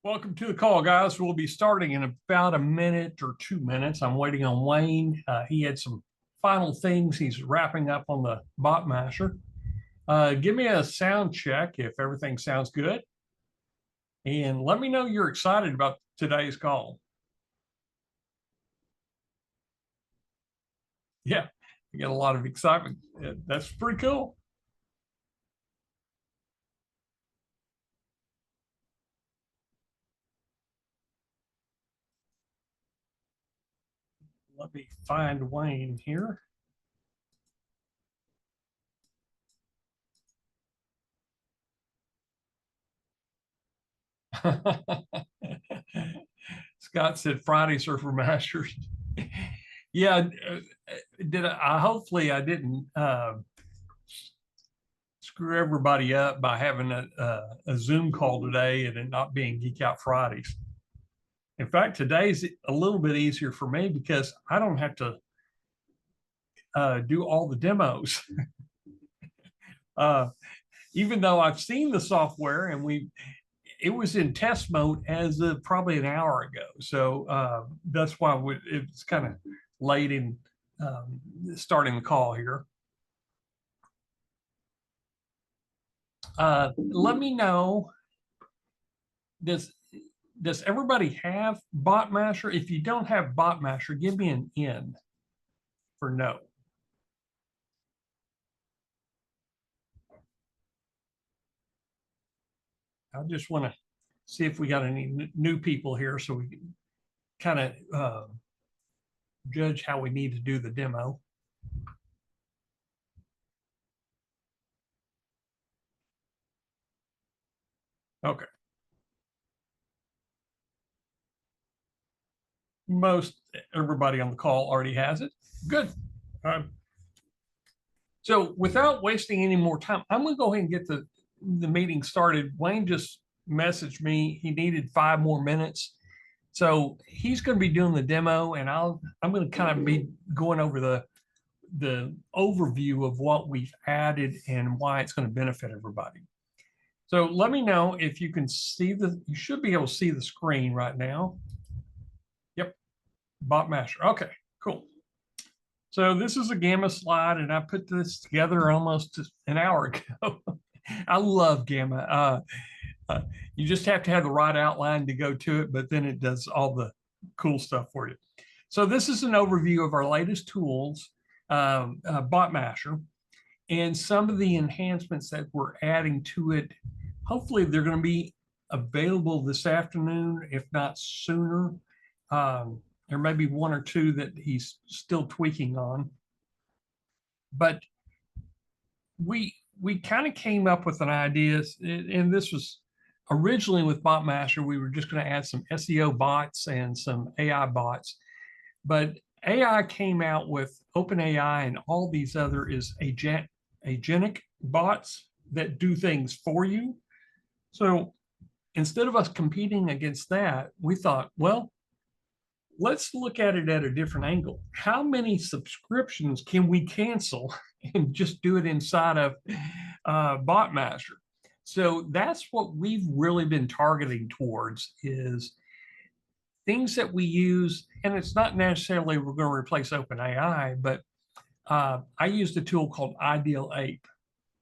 Welcome to the call, guys. We'll be starting in about a minute or 2 minutes. I'm waiting on Wayne. He had some final things he's wrapping up on the BotMasher. Give me a sound check if everything sounds good. And let me know you're excited about today's call. Yeah, you got a lot of excitement. That's pretty cool. Let me find Wayne here. Scott said Fridays are for masters. Yeah, did I hopefully I didn't screw everybody up by having a Zoom call today and it not being Geek Out Fridays. In fact, today's a little bit easier for me because I don't have to do all the demos. uh, Even though I've seen the software and it was in test mode as of probably an hour ago. So that's why it's kind of late in starting the call here. Let me know, does everybody have BotMasher? If you don't have BotMasher, give me an N for no. I just want to see if we got any new people here so we can kind of judge how we need to do the demo. Okay. Most everybody on the call already has it. Good. So without wasting any more time, I'm going to go ahead and get the meeting started. Wayne just messaged me. He needed 5 more minutes. So he's going to be doing the demo and I'm going to kind of be going over the overview of what we've added and why it's going to benefit everybody. So let me know if you can see you should be able to see the screen right now. Yep, BotMasher. Okay, cool. So this is a Gamma slide, and I put this together almost an hour ago. I love Gamma. You just have to have the right outline to go to it, but then it does all the cool stuff for you. So this is an overview of our latest tools, BotMasher, and some of the enhancements that we're adding to it. Hopefully they're going to be available this afternoon, if not sooner. There may be 1 or 2 that he's still tweaking on. But we kind of came up with an idea, and this was originally with BotMasher, we were just going to add some SEO bots and some AI bots. But AI came out with OpenAI and all these other agentic bots that do things for you. So instead of us competing against that, we thought, well, let's look at it at a different angle. How many subscriptions can we cancel and just do it inside of BotMasher? So that's what we've really been targeting towards, is things that we use, and it's not necessarily we're going to replace OpenAI, but I used a tool called Ideal Ape,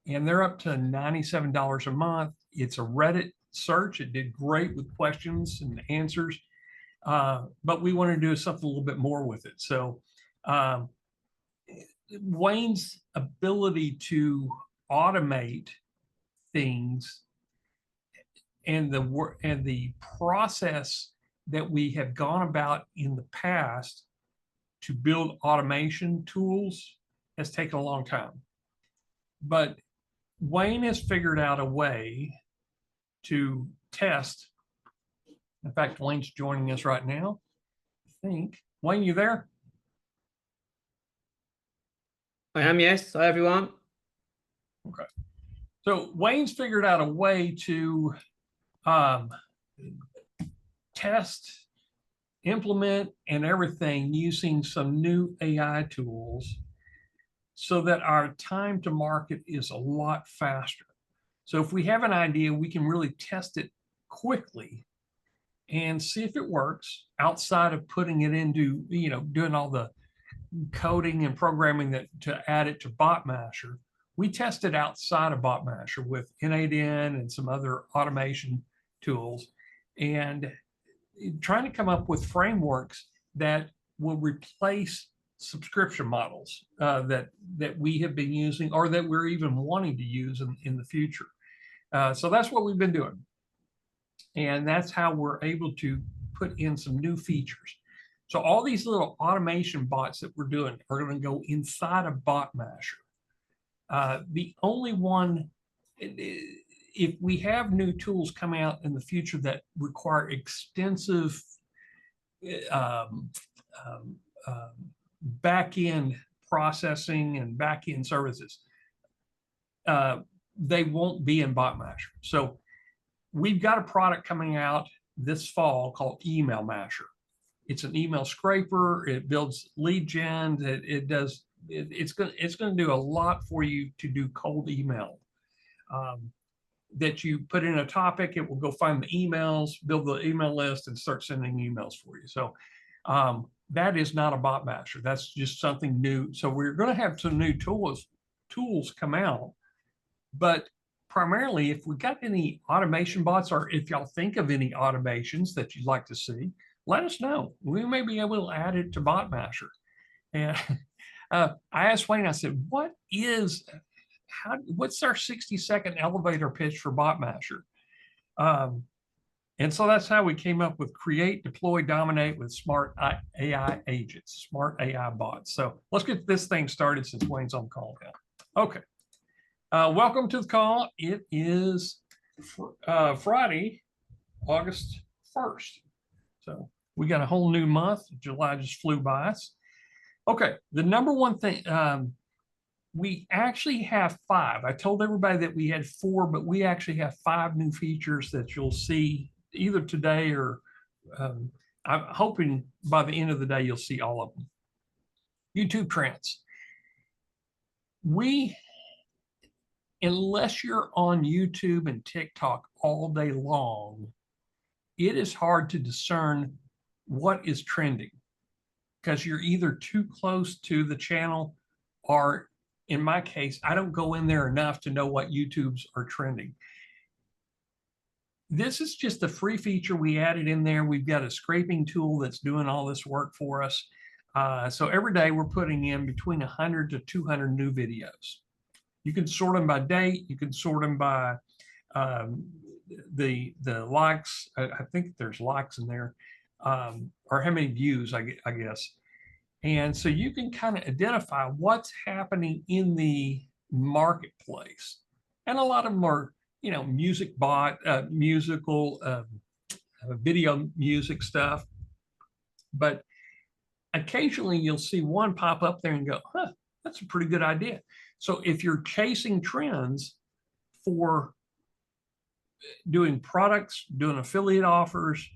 and they're up to $97 a month. It's a Reddit search. It did great with questions and answers. But we want to do something a little bit more with it. So Wayne's ability to automate things and the process that we have gone about in the past to build automation tools has taken a long time. But Wayne has figured out a way to test. In fact, Wayne's joining us right now. I think. Wayne, you there? I am, yes. Hi, everyone. Okay. So Wayne's figured out a way to test, implement, and everything using some new AI tools so that our time to market is a lot faster. So if we have an idea, we can really test it quickly and see if it works outside of putting it into, doing all the coding and programming that to add it to BotMasher. We tested outside of BotMasher with N8N and some other automation tools, and trying to come up with frameworks that will replace subscription models that we have been using or that we're even wanting to use in the future. So that's what we've been doing. And that's how we're able to put in some new features. So all these little automation bots that we're doing are going to go inside of BotMasher. The only one, if we have new tools coming out in the future that require extensive back-end processing and back-end services, they won't be in BotMasher. So we've got a product coming out this fall called Email Masher. It's an email scraper. It builds lead gen. It's going to do a lot for you to do cold email. That you put in a topic, it will go find the emails, build the email list, and start sending emails for you. So that is not a BotMasher. That's just something new. So we're going to have some new tools come out, but primarily, if we got any automation bots, or if y'all think of any automations that you'd like to see, let us know. We may be able to add it to BotMasher. And I asked Wayne, I said, what's our 60-second elevator pitch for BotMasher? And so that's how we came up with create, deploy, dominate with smart AI agents, smart AI bots. So let's get this thing started since Wayne's on call now. Okay. Welcome to the call. It is Friday, August 1st. So we got a whole new month. July just flew by us. Okay, the number one thing, we actually have 5. I told everybody that we had 4, but we actually have 5 new features that you'll see either today or I'm hoping by the end of the day you'll see all of them. YouTube trends. Unless you're on YouTube and TikTok all day long, it is hard to discern what is trending because you're either too close to the channel or, in my case, I don't go in there enough to know what YouTubes are trending. This is just a free feature we added in there. We've got a scraping tool that's doing all this work for us. So every day we're putting in between 100 to 200 new videos. You can sort them by date. You can sort them by the likes. I think there's likes in there, or how many views, I guess. And so you can kind of identify what's happening in the marketplace. And a lot of them are, musical, video music stuff. But occasionally you'll see one pop up there and go, huh, that's a pretty good idea. So if you're chasing trends for doing products, doing affiliate offers,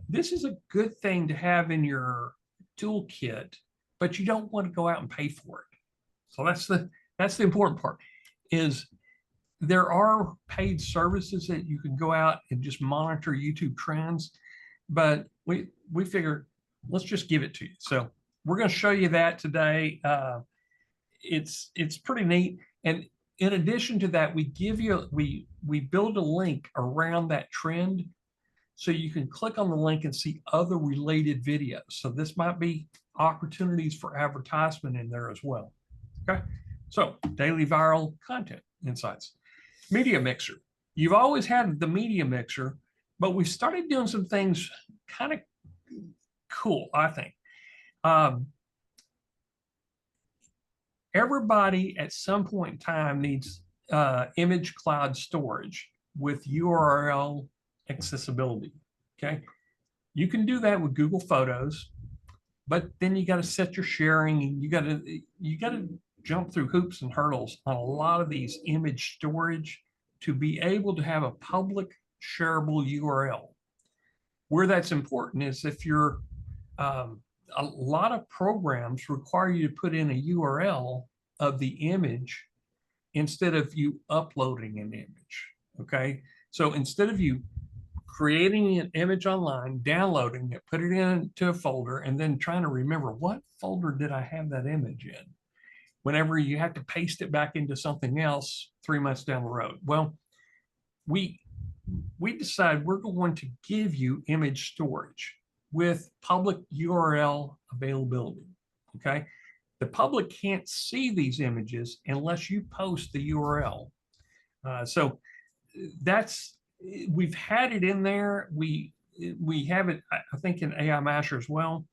this is a good thing to have in your toolkit, but you don't want to go out and pay for it. So that's the important part, is there are paid services that you can go out and just monitor YouTube trends, but we figured let's just give it to you. So we're going to show you that today. It's pretty neat. And in addition to that, we build a link around that trend so you can click on the link and see other related videos. So this might be opportunities for advertisement in there as well. Okay, so daily viral content insights. Media mixer. You've always had the media mixer, but we started doing some things kind of cool, I think. Everybody at some point in time needs image cloud storage with URL accessibility. Okay, you can do that with Google Photos, but then you got to set your sharing, and you got to jump through hoops and hurdles on a lot of these image storage to be able to have a public shareable URL. Where that's important is if you're a lot of programs require you to put in a URL of the image instead of you uploading an image. Okay, so instead of you creating an image online, downloading it, put it into a folder, and then trying to remember what folder did I have that image in whenever you have to paste it back into something else 3 months down the road. Well, we decide we're going to give you image storage with public URL availability. Okay. The public can't see these images unless you post the URL. So we've had it in there. We have it, I think, in AI Masher as well,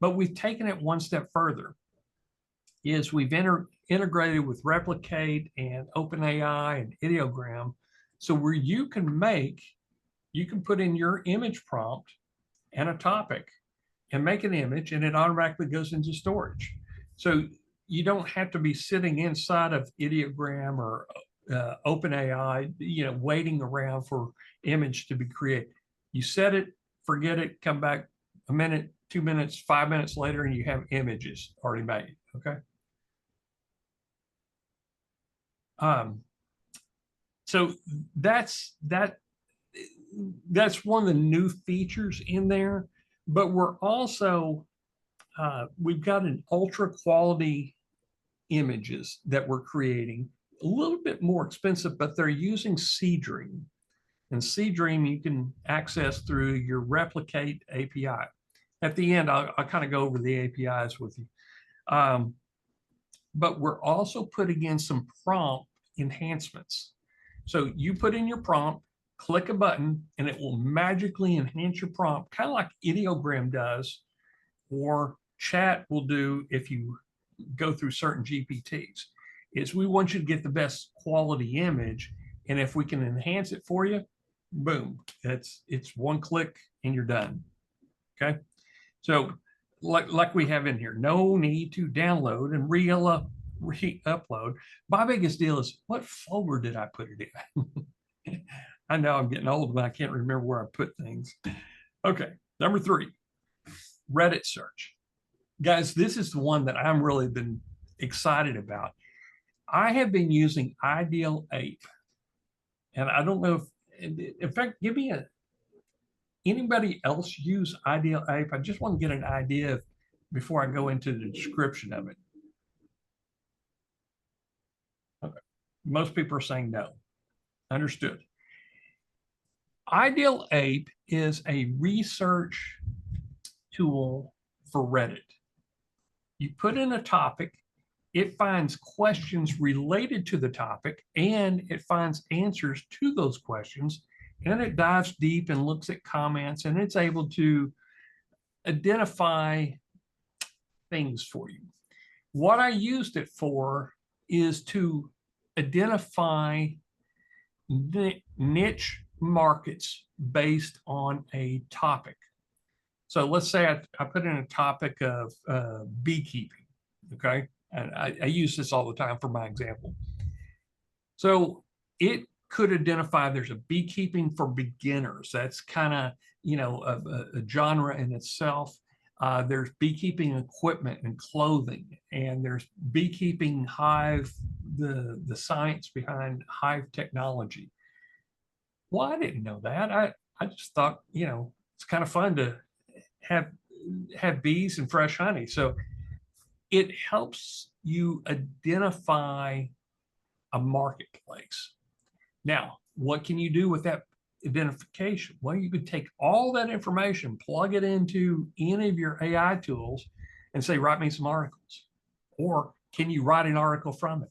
but we've taken it one step further. Is we've integrated with Replicate and OpenAI and Ideogram, so where you can put in your image prompt and a topic and make an image, and it automatically goes into storage. So you don't have to be sitting inside of Ideogram or OpenAI, waiting around for image to be created. You set it, forget it, come back a minute, 2 minutes, 5 minutes later, and you have images already made. Okay. So that's one of the new features in there, but we're also we've got an ultra quality images that we're creating, a little bit more expensive, but they're using Seedream, and Seedream you can access through your Replicate API. At the end, I'll kind of go over the APIs with you. But we're also putting in some prompt enhancements. So you put in your prompt, click a button, and it will magically enhance your prompt, kind of like Ideogram does, or chat will do if you go through certain GPTs. Is we want you to get the best quality image, and if we can enhance it for you, boom, it's one click and you're done. Okay. So like we have in here, no need to download and re-upload. My biggest deal is, what folder did I put it in? I know I'm getting old, but I can't remember where I put things. Okay, number 3, Reddit search. Guys, this is the one that I'm really been excited about. I have been using Ideal Ape, and I don't know if, in fact, anybody else use Ideal Ape? I just want to get an idea before I go into the description of it. Okay. Most people are saying no. Understood. Ideal Ape is a research tool for Reddit. You put in a topic, it finds questions related to the topic, and it finds answers to those questions, and it dives deep and looks at comments, and it's able to identify things for you. What I used it for is to identify niche markets based on a topic. So let's say I put in a topic of beekeeping, okay? And I use this all the time for my example. So it could identify there's a beekeeping for beginners. That's kind of, a genre in itself. There's beekeeping equipment and clothing, and there's beekeeping hive, the science behind hive technology. Well, I didn't know that. I just thought, it's kind of fun to have bees and fresh honey. So it helps you identify a marketplace. Now, what can you do with that identification? Well, you could take all that information, plug it into any of your AI tools and say, write me some articles, or can you write an article from it?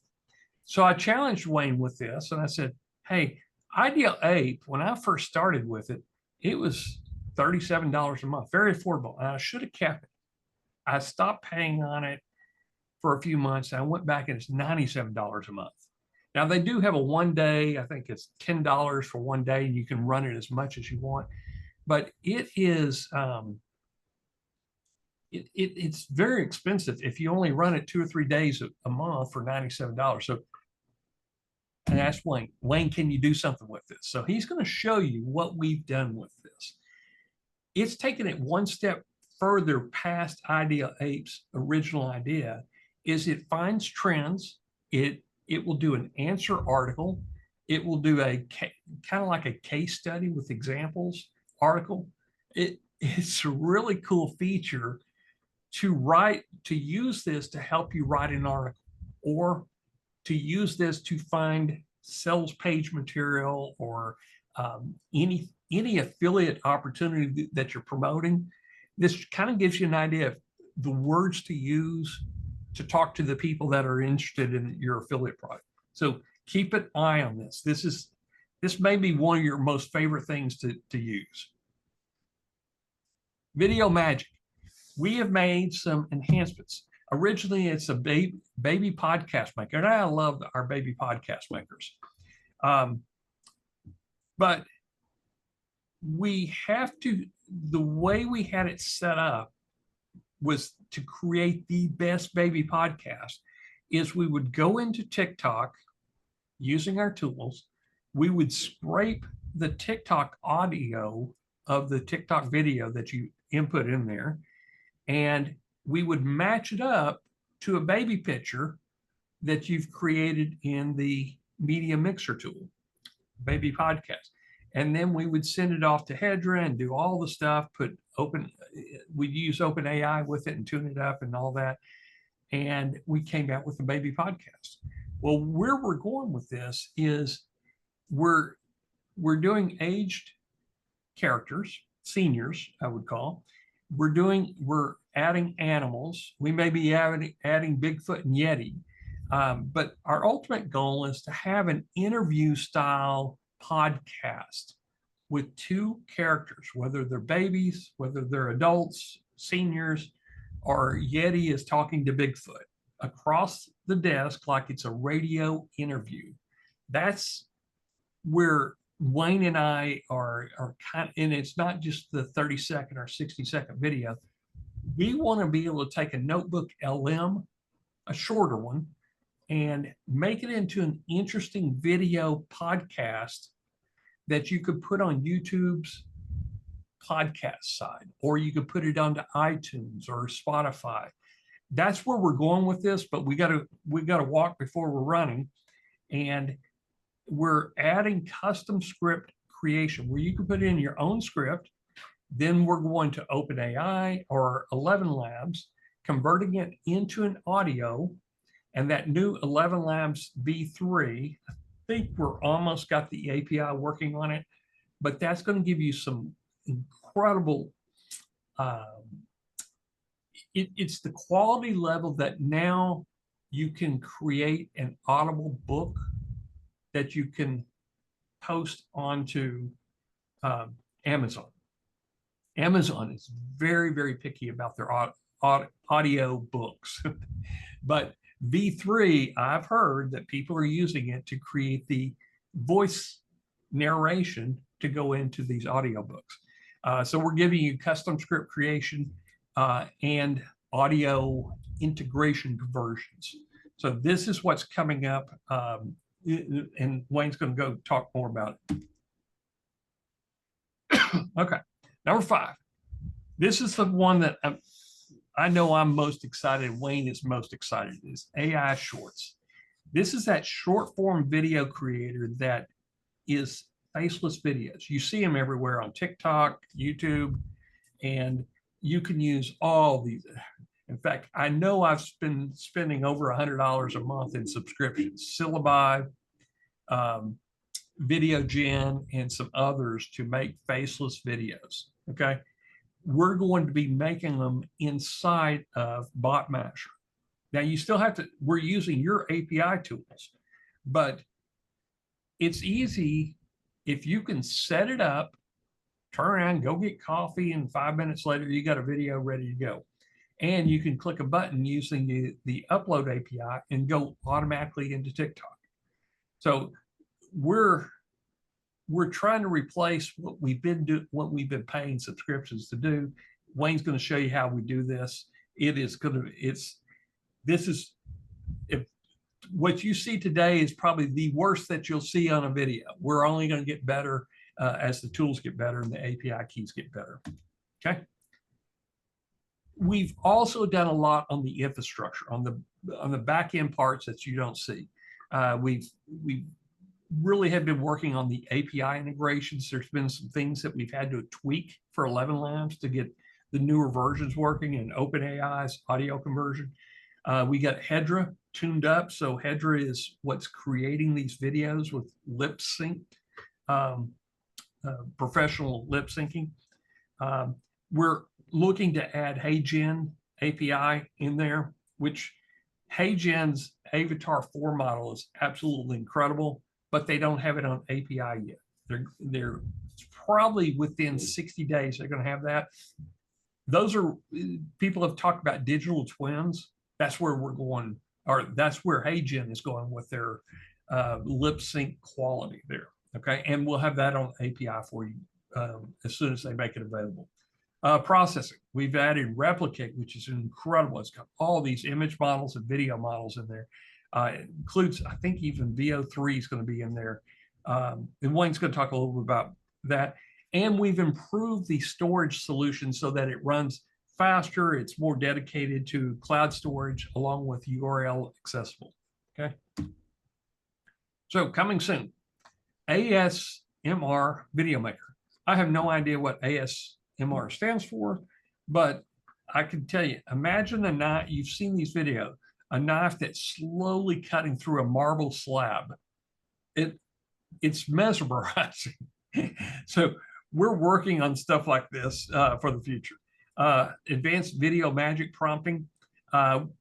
So I challenged Wayne with this, and I said, hey, Ideal Ape, when I first started with it, it was $37 a month, very affordable, and I should have kept it. I stopped paying on it for a few months, and I went back, and it's $97 a month. Now, they do have a 1 day, I think it's $10 for 1 day, and you can run it as much as you want, but it is, it's very expensive if you only run it 2 or 3 days a month for $97. So I asked Wayne, can you do something with this? So he's going to show you what we've done with this. It's taken it one step further past Ideal Ape's original idea. Is it finds trends, it will do an answer article, it will do a kind of like a case study with examples, article, it's a really cool feature to use this to help you write an article, or to use this to find sales page material, or any affiliate opportunity that you're promoting. This kind of gives you an idea of the words to use to talk to the people that are interested in your affiliate product. So keep an eye on this. This may be one of your most favorite things to use. Video magic. We have made some enhancements. Originally, it's a baby podcast maker, and I love our baby podcast makers. But we have to, the way we had it set up was to create the best baby podcast. Is we would go into TikTok using our tools. We would scrape the TikTok audio of the TikTok video that you input in there, and we would match it up to a baby picture that you've created in the media mixer tool, baby podcast. And then we would send it off to Hedra and do all the stuff, we'd use OpenAI with it and tune it up and all that. And we came out with the baby podcast. Well, where we're going with this is we're doing aged characters, seniors, I would call. We're adding animals. We may be adding Bigfoot and Yeti. But our ultimate goal is to have an interview style podcast with two characters, whether they're babies, whether they're adults, seniors, or Yeti is talking to Bigfoot across the desk like it's a radio interview. That's where Wayne and I are kind of, and it's not just the 30-second or 60-second video. We want to be able to take a notebook LM, a shorter one, and make it into an interesting video podcast that you could put on YouTube's podcast side, or you could put it onto iTunes or Spotify. That's where we're going with this, but we got to walk before we're running. And we're adding custom script creation where you can put in your own script. Then we're going to OpenAI or 11 Labs, converting it into an audio. And that new 11 Labs V3, I think we're almost got the API working on it, but that's going to give you some incredible, it's the quality level that now you can create an Audible book that you can post onto Amazon. Amazon is very, very picky about their audio books. But V3, I've heard that people are using it to create the voice narration to go into these audiobooks. So we're giving you custom script creation and audio integration conversions. So this is what's coming up. And Wayne's going to go talk more about it. Okay, number 5. This is the one that I know I'm most excited. Wayne is most excited. Is AI Shorts. This is that short form video creator that is faceless videos. You see them everywhere on TikTok, YouTube, and you can use all these. In fact, I know I've been spending over $100 a month in subscriptions, Syllabi, VideoGen, and some others to make faceless videos. Okay. We're going to be making them inside of BotMasher. Now you still have to, we're using your API tools, but it's easy if you can set it up, turn around, go get coffee, and 5 minutes later, you got a video ready to go. And you can click a button using the upload API and go automatically into TikTok. So we're trying to replace what we've been paying subscriptions to do. Wayne's going to show you how we do this. If what you see today is probably the worst that you'll see on a video. We're only going to get better as the tools get better and the API keys get better. Okay. We've also done a lot on the infrastructure, on the back end parts that you don't see. We've really have been working on the API integrations. There's been some things that we've had to tweak for 11 Labs to get the newer versions working in OpenAI's audio conversion. We got Hedra tuned up. So Hedra is what's creating these videos with lip sync, professional lip syncing. We're looking to add HeyGen API in there, which HeyGen's Avatar 4 model is absolutely incredible, but they don't have it on API yet. They're probably within 60 days they're going to have that. Those are, people have talked about digital twins. That's where we're going, or that's where HeyGen is going with their lip sync quality there. Okay, and we'll have that on API for you as soon as they make it available. Processing, we've added Replicate, which is incredible. It's got all these image models and video models in there. It includes, I think, even VO3 is going to be in there. And Wayne's going to talk a little bit about that. And we've improved the storage solution so that it runs faster. It's more dedicated to cloud storage along with URL accessible. Okay. So coming soon, ASMR Video Maker. I have no idea what ASMR stands for, but I can tell you, imagine a knife, you've seen these videos, a knife that's slowly cutting through a marble slab. It's mesmerizing. So we're working on stuff like this for the future. Advanced video magic prompting.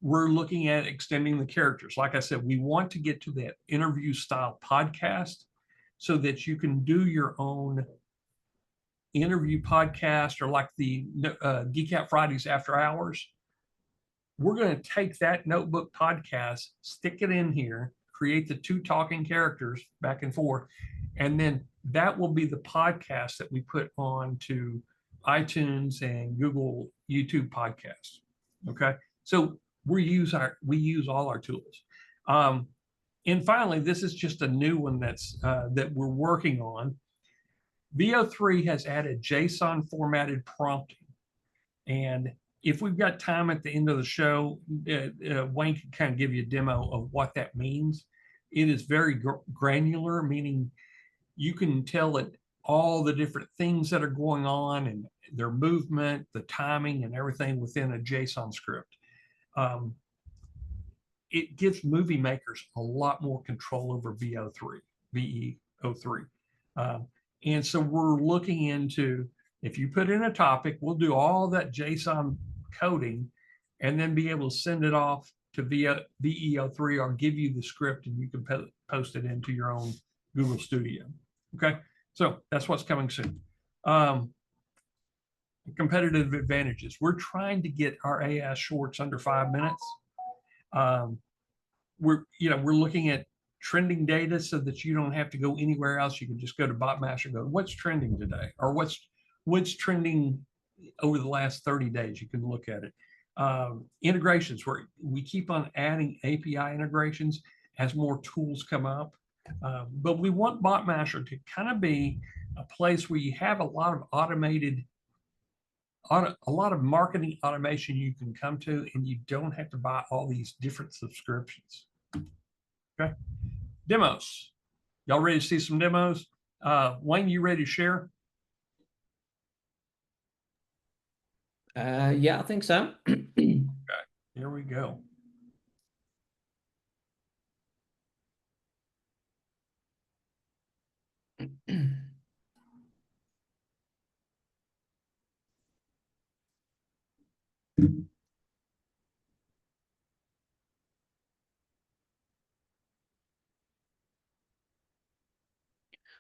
We're looking at extending the characters. Like I said, we want to get to that interview style podcast so that you can do your own interview podcast, or like the Geek Out Fridays after hours. We're going to take that notebook podcast, stick it in here, create the 2 talking characters back and forth, and then that will be the podcast that we put on to iTunes and Google YouTube podcasts. Okay, so we use all our tools. And finally, this is just a new one that we're working on. VO3 has added JSON formatted prompting. And if we've got time at the end of the show, Wayne can kind of give you a demo of what that means. It is very granular, meaning you can tell it all the different things that are going on and their movement, the timing, and everything within a JSON script. It gives movie makers a lot more control over VEO3. And so we're looking into, if you put in a topic, we'll do all that JSON coding and then be able to send it off to VEO3 or give you the script and you can post it into your own Google Studio. Okay, so that's what's coming soon. Competitive advantages. We're trying to get our AI shorts under 5 minutes. We're looking at trending data so that you don't have to go anywhere else. You can just go to BotMasher and go, what's trending today? Or what's trending over the last 30 days? You can look at it. Integrations, where we keep on adding API integrations as more tools come up. But we want BotMasher to kind of be a place where you have a lot of marketing automation you can come to, and you don't have to buy all these different subscriptions. Okay. Demos. Y'all ready to see some demos? Wayne, you ready to share? Yeah, I think so. Okay, here we go.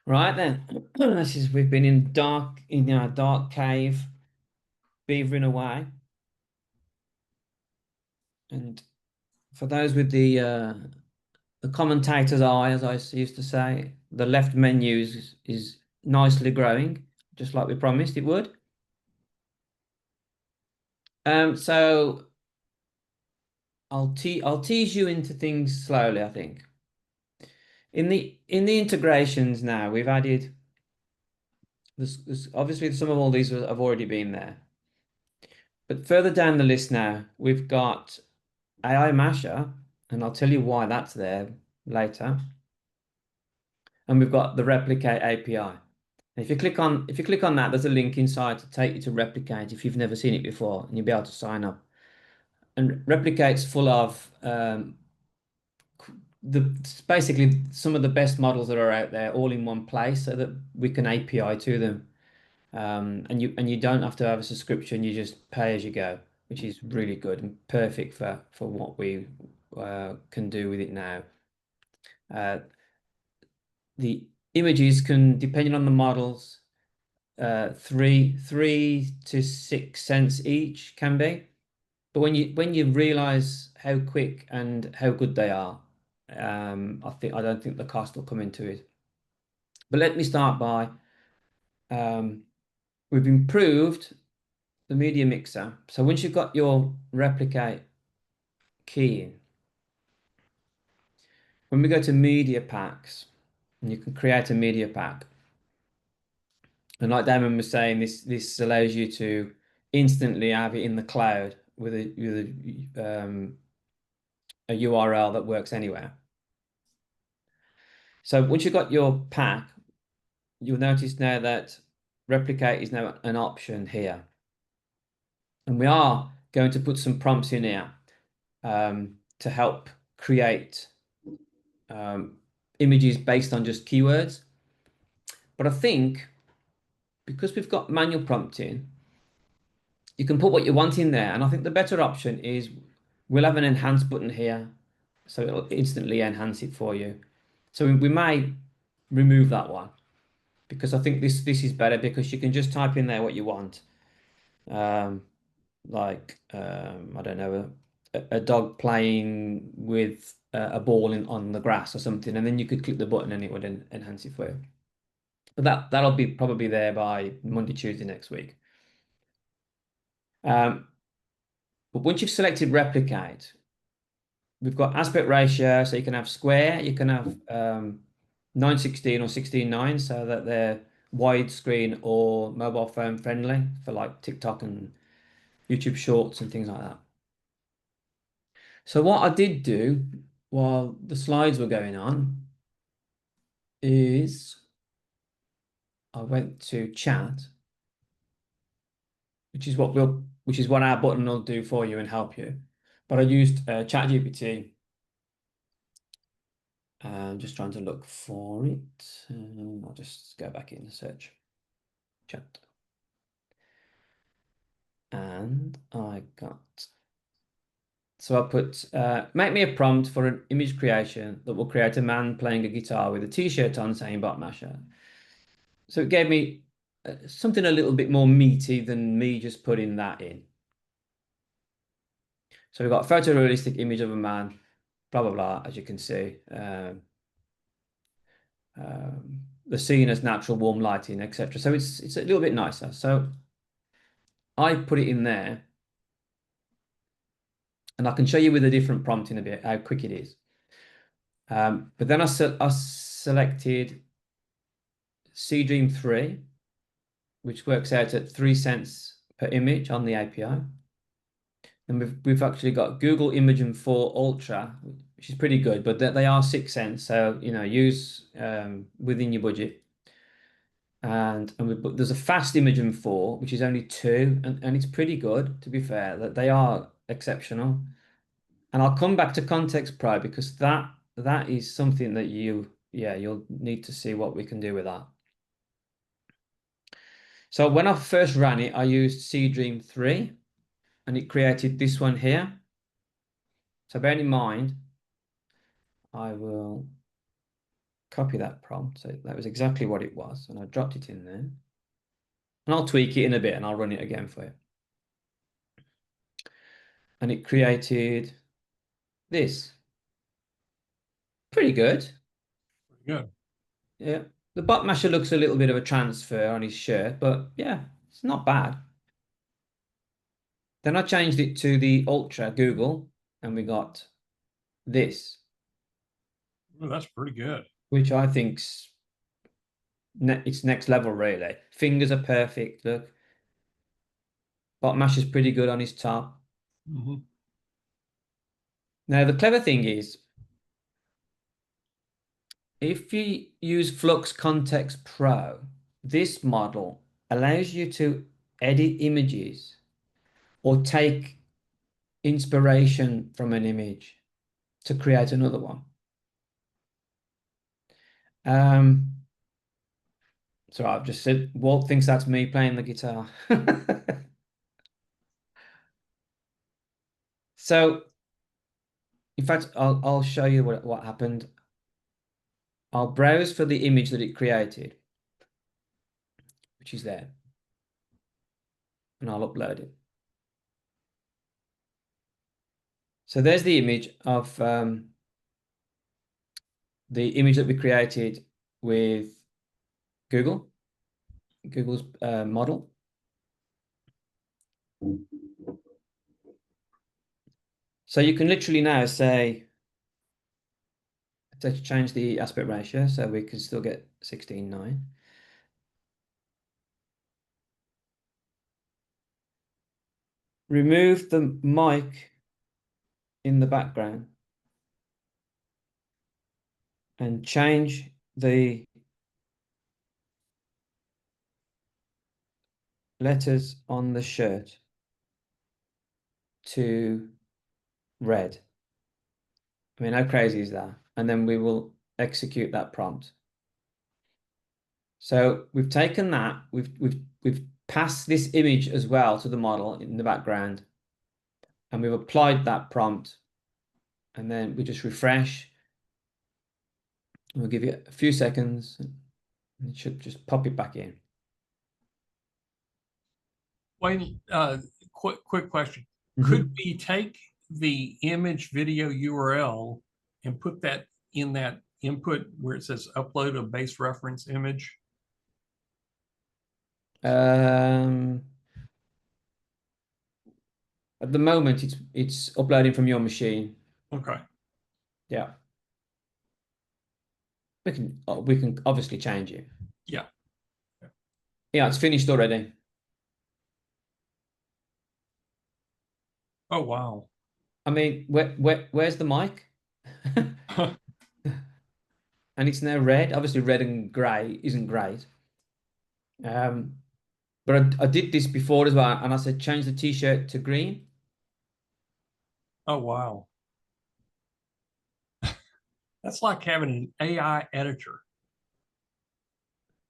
Right then, we've been in our dark cave, beavering away. And for those with the commentator's eye, as I used to say, the left menu is nicely growing, just like we promised it would. So I'll tease you into things slowly, I think. In the integrations now, we've added there's obviously some of all these have already been there. But further down the list now, we've got AI Masher, and I'll tell you why that's there later. and we've got the replicate API. And if you click on that, there's a link inside to take you to replicate if you've never seen it before, and you'll be able to sign up. And replicate's full of the basically some of the best models that are out there all in one place so that we can API to them. And you don't have to have a subscription, you just pay as you go, which is really good and perfect for what we can do with it now. Uh, the images can, depending on the models, 3 to 6 cents each can be. But when you realize how quick and how good they are, I don't think the cost will come into it. But let me start by we've improved the media mixer. So once you've got your replicate key in, when we go to media packs, and you can create a media pack. And like Damon was saying, this allows you to instantly have it in the cloud with a URL that works anywhere. So once you've got your pack, you'll notice now that replicate is now an option here. And we are going to put some prompts in here to help create images based on just keywords. But I think because we've got manual prompting, you can put what you want in there. And I think the better option is we'll have an enhance button here. So it'll instantly enhance it for you. So we may remove that one because I think this is better because you can just type in there what you want. I don't know, a dog playing with a ball on the grass or something, and then you could click the button and it would enhance it for you. But that'll be probably there by Monday, Tuesday next week. But once you've selected replicate, we've got aspect ratio, so you can have square, you can have 9:16 or 16:9, so that they're widescreen or mobile phone friendly for like TikTok and YouTube Shorts and things like that. So what I did do while the slides were going on is I went to chat, which is what our button will do for you and help you. But I used ChatGPT. I'm just trying to look for it. I'll just go back in the search chat. And so I put, make me a prompt for an image creation that will create a man playing a guitar with a t-shirt on saying BotMasher. So it gave me something a little bit more meaty than me just putting that in. So we've got a photorealistic image of a man, blah, blah, blah, as you can see. The scene as natural warm lighting, etc. So it's a little bit nicer. So I put it in there, and I can show you with a different prompt in a bit how quick it is. But then I selected Dream 3, which works out at 3 cents per image on the API. And we've actually got Google Imagen 4 Ultra, which is pretty good, but they are 6 cents. So, use within your budget. And there's a fast Imagen 4, which is only 2, and it's pretty good, to be fair. That they are exceptional. And I'll come back to Context Pro because that is something that you'll need to see what we can do with that. So when I first ran it, I used Dream 3 and it created this one here. So bear in mind, I will copy that prompt. So that was exactly what it was. And I dropped it in there. And I'll tweak it in a bit and I'll run it again for you. And it created this. Pretty good. Pretty good. Yeah. The BotMasher looks a little bit of a transfer on his shirt, but yeah, it's not bad. Then I changed it to the Ultra Google and we got this. Well, that's pretty good. Which I think's it's next level really. Fingers are perfect. Look, BotMasher's pretty good on his top. Mm-hmm. Now the clever thing is, if you use Flux Context Pro, this model allows you to edit images or take inspiration from an image to create another one. So I've just said Walt thinks that's me playing the guitar. So in fact, I'll show you what happened. I'll browse for the image that it created, which is there, and I'll upload it. So there's the image of the image that we created with Google's model. So you can literally now say, let's change the aspect ratio so we can still get 16:9. Remove the mic in the background and change the letters on the shirt to red. I mean, how crazy is that? And then we will execute that prompt. So we've taken that, we've passed this image as well to the model in the background, and we've applied that prompt, and then we just refresh. We'll give it a few seconds, and it should just pop it back in. Wayne, quick question. Could we take the image video URL and put that in that input where it says upload a base reference image? At the moment, it's uploading from your machine. Okay. Yeah. We can obviously change it. Yeah. Yeah, it's finished already. Oh, wow. I mean, where's the mic? And it's now red. Obviously, red and grey isn't great. But I did this before as well, and I said change the t-shirt to green. Oh, wow. That's like having an AI editor.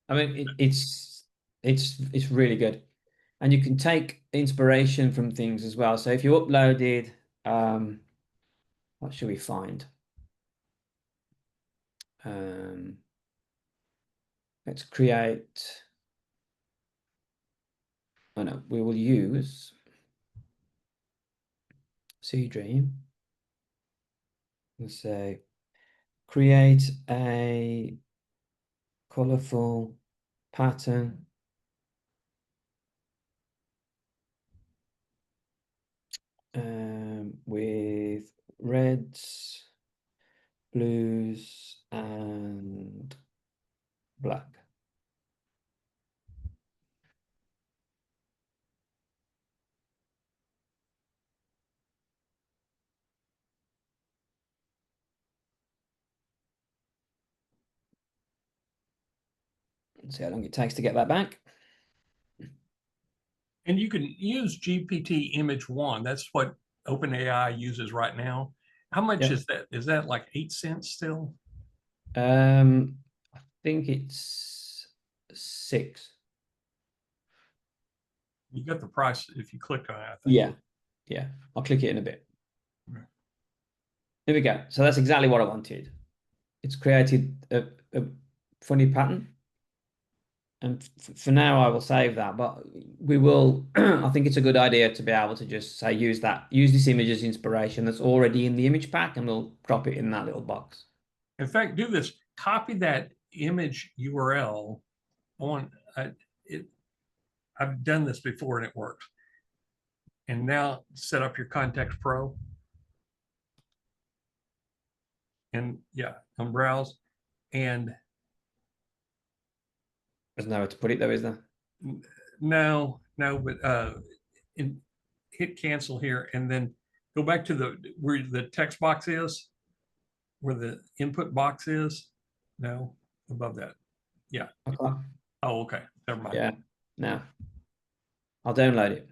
I mean, it's really good, and you can take inspiration from things as well. So if you uploaded, what should we find? Let's create. Oh no, we will use Dream. Let's say create a colorful pattern with reds, blues, and black. Let's see how long it takes to get that back. And you can use GPT image one. That's what OpenAI uses right now. How much Yep. is that? Is that like 8 cents still? I think it's 6. You got the price if you click on it, I think. Yeah. Yeah. I'll click it in a bit. Here we go. So that's exactly what I wanted. It's created a funny pattern. And for now, I will save that, but we will, I think it's a good idea to be able to just say, use this image as inspiration that's already in the image pack, and we'll drop it in that little box. In fact, do this, copy that image URL on I've done this before and it works. And now set up your Context Pro. And yeah, on browse. And There's nowhere to put it though, is there? no, but hit cancel here and then go back to where the text box is, where the input box is. No, above that. Yeah. Okay. Oh, okay. Never mind. Yeah. Now I'll download it.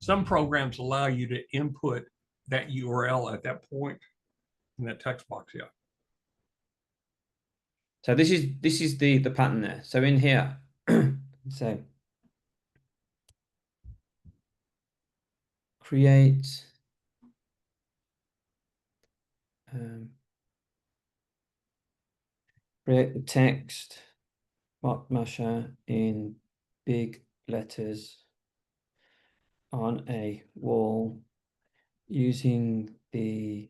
Some programs allow you to input that URL at that point in that text box. Yeah. So this is the pattern there. So in here, so create um, create the text BotMasher in big letters on a wall using the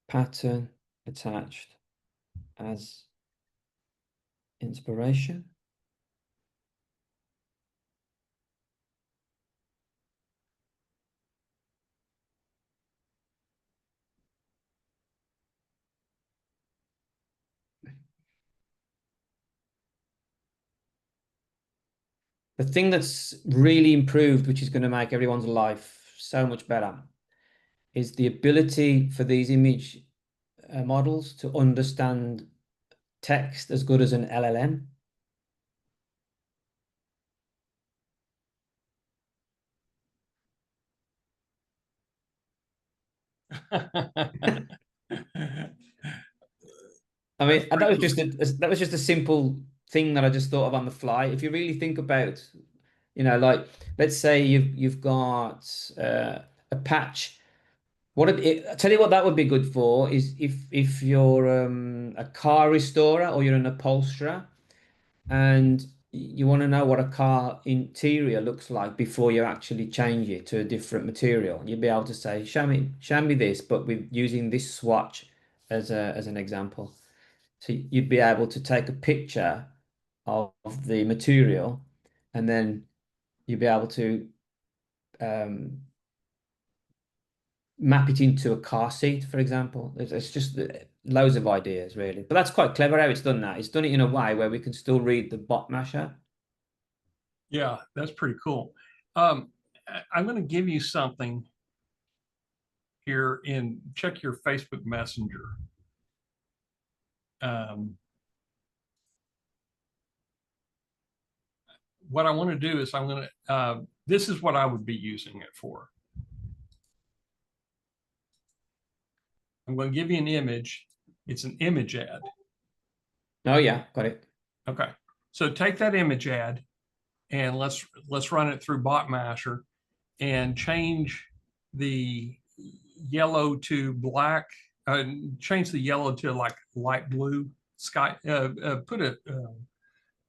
pattern attached as inspiration. The thing that's really improved, which is going to make everyone's life so much better, is the ability for these image models to understand text as good as an LLM. I That's mean, pretty cool. that was just a simple thing that I just thought of on the fly. If you really think about, like let's say you've got a patch. I tell you what that would be good for is if you're a car restorer or you're an upholsterer and you want to know what a car interior looks like before you actually change it to a different material. You'd be able to say, show me this, but with using this swatch as an example. So you'd be able to take a picture of the material and then you'd be able to um, map it into a car seat, for example. It's just loads of ideas, really. But that's quite clever how it's done that. It's done it in a way where we can still read the BotMasher. Yeah, that's pretty cool. I'm going to give you something here in check your Facebook Messenger. Um, what I want to do is this is what I would be using it for. I'm going to give you an image. It's an image ad. Oh yeah, got it. Okay. So take that image ad and let's run it through BotMasher and change the yellow to black. Change the yellow to like light blue sky. Put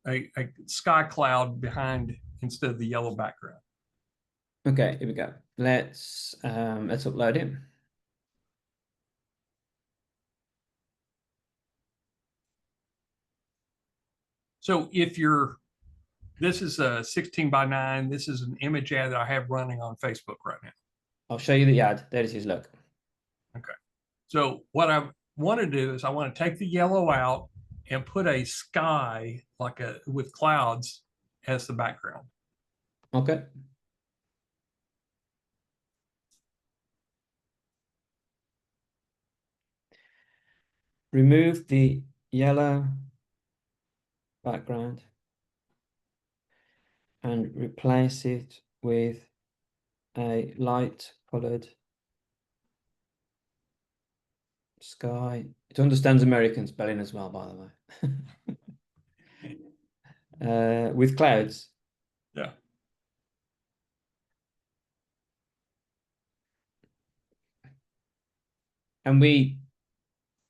a sky cloud behind instead of the yellow background. Okay, here we go. Let's upload it. So this is a 16:9. This is an image ad that I have running on Facebook right now. I'll show you the ad. There it is, look. Okay. So what I want to do is I want to take the yellow out and put a sky with clouds as the background. Okay. Remove the yellow background and replace it with a light colored sky. It understands American spelling as well, by the way. With clouds. Yeah. And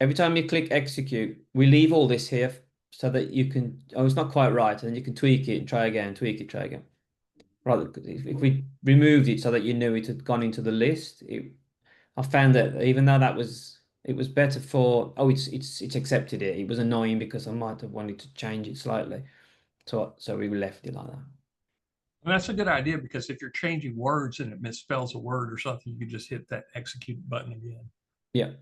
every time you click execute, we leave all this here so that you can, oh, it's not quite right. And then you can tweak it and try again, tweak it, try again. Rather, if we removed it so that you knew it had gone into the list, I found that even though it was better for, oh, it's accepted it. It was annoying because I might have wanted to change it slightly. So we left it like that. And that's a good idea because if you're changing words and it misspells a word or something, you can just hit that execute button again. Yeah.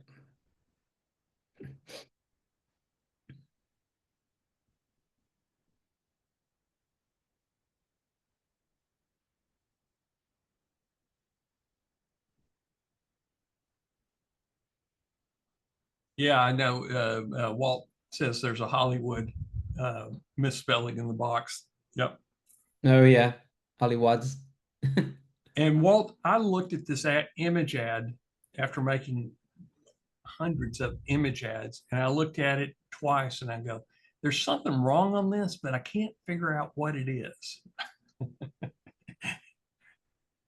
Yeah, I know. Walt says there's a Hollywood misspelling in the box. Yep. Oh yeah, Hollywoods. And Walt, I looked at this image ad after making hundreds of image ads, and I looked at it twice, and I go, "There's something wrong on this, but I can't figure out what it is."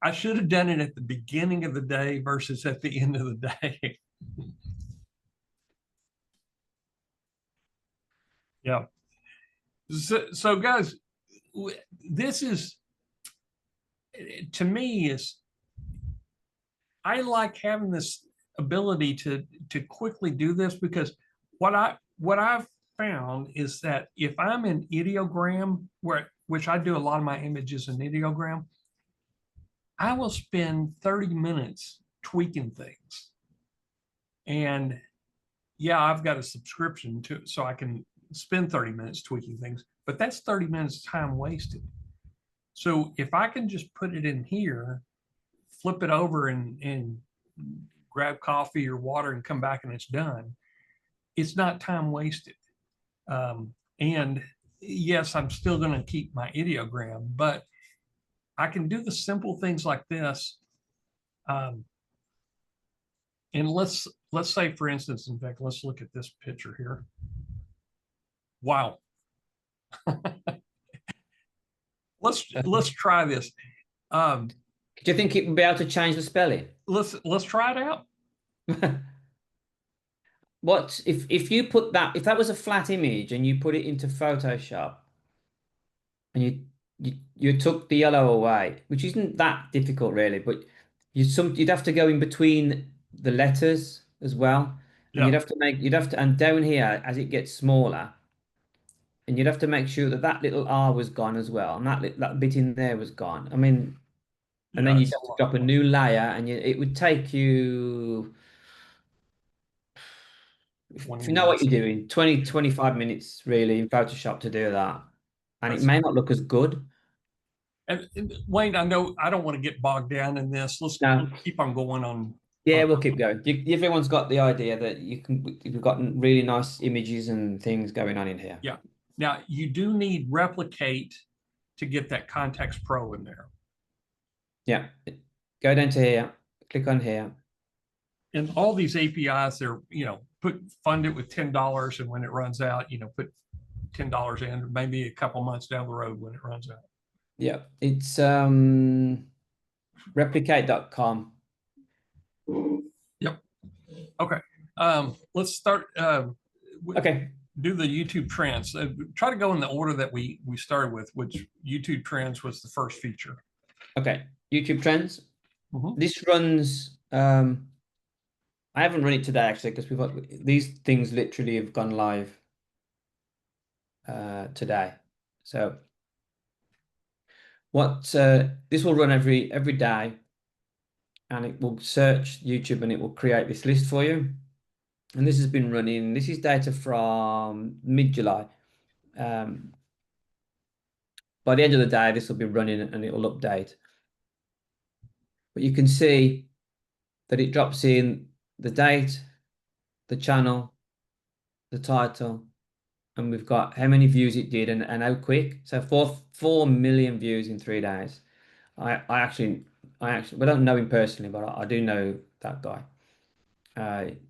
I should have done it at the beginning of the day versus at the end of the day. Yeah. So guys, this is to me is I like having this ability to quickly do this because what I've found is that if I'm in ideogram, where which I do a lot of my images in ideogram, I will spend 30 minutes tweaking things. And yeah, I've got a subscription to so I can spend 30 minutes tweaking things, but that's 30 minutes time wasted. So if I can just put it in here, flip it over and grab coffee or water and come back and it's done, it's not time wasted. And yes, I'm still going to keep my ideogram, but I can do the simple things like this. Um, and let's say, for instance, in fact, let's look at this picture here. Wow. Let's try this. Do you think it would be able to change the spelling? Let's try it out. What if you put that if that was a flat image and you put it into Photoshop and you took the yellow away, which isn't that difficult really, but you'd have to go in between the letters as well, and Yeah, you'd have to and down here as it gets smaller, and you'd have to make sure that that little R was gone as well, and that bit in there was gone. I mean, and then yeah, you'd it's have a to lot. drop a new layer, and it would take you. 20 If you know what minutes. you're doing, 20, Yeah. 25 minutes really in Photoshop to do that. And it That's may not look as good. and Wayne, I know I don't want to get bogged down in this. No. Let's keep on going Yeah, on we'll keep going. Everyone's got the idea that you've got really nice images and things going on in here. yeah. Now you do need replicate to get that Context Pro in there. Yeah. Go down to here, click on here. And all these APIs, they're, fund it with $10, and when it runs out, put $10 in, maybe a couple months down the road when it runs out. Yeah. It's replicate.com. Yep. Okay. Let's start. Okay. Do the YouTube trends. Try to go in the order that we started with, which YouTube trends was the first feature. Okay. YouTube trends. Mhm. This runs I haven't run it today actually because we've got these things literally have gone live today. So what this will run every day, and it will search YouTube and it will create this list for you. And this has been running. This is data from mid-July. Um, by the end of the day, this will be running and it will update. But you can see that it drops in the date, the channel, the title, and we've got how many views it did and how quick. So 4 million views in 3 days. I actually we don't know him personally, but I do know that guy.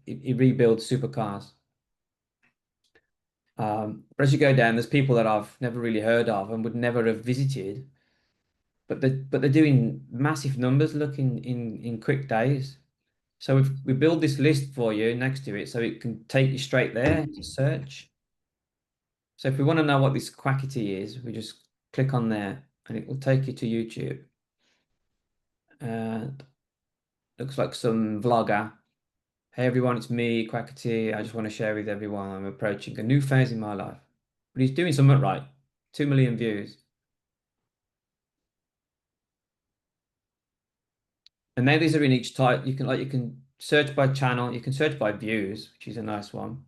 He rebuilds supercars. But as you go down, there's people that I've never really heard of and would never have visited, but they're doing massive numbers looking in quick days. So we build this list for you next to it so it can take you straight there to search. So if we want to know what this quackity is, we just click on there and it will take you to YouTube. And looks like some vlogger. Hey everyone, it's me, Quackity. I just want to share with everyone I'm approaching a new phase in my life. But he's doing something right. 2 million views. And now these are in each type. You can search by channel, you can search by views, which is a nice one.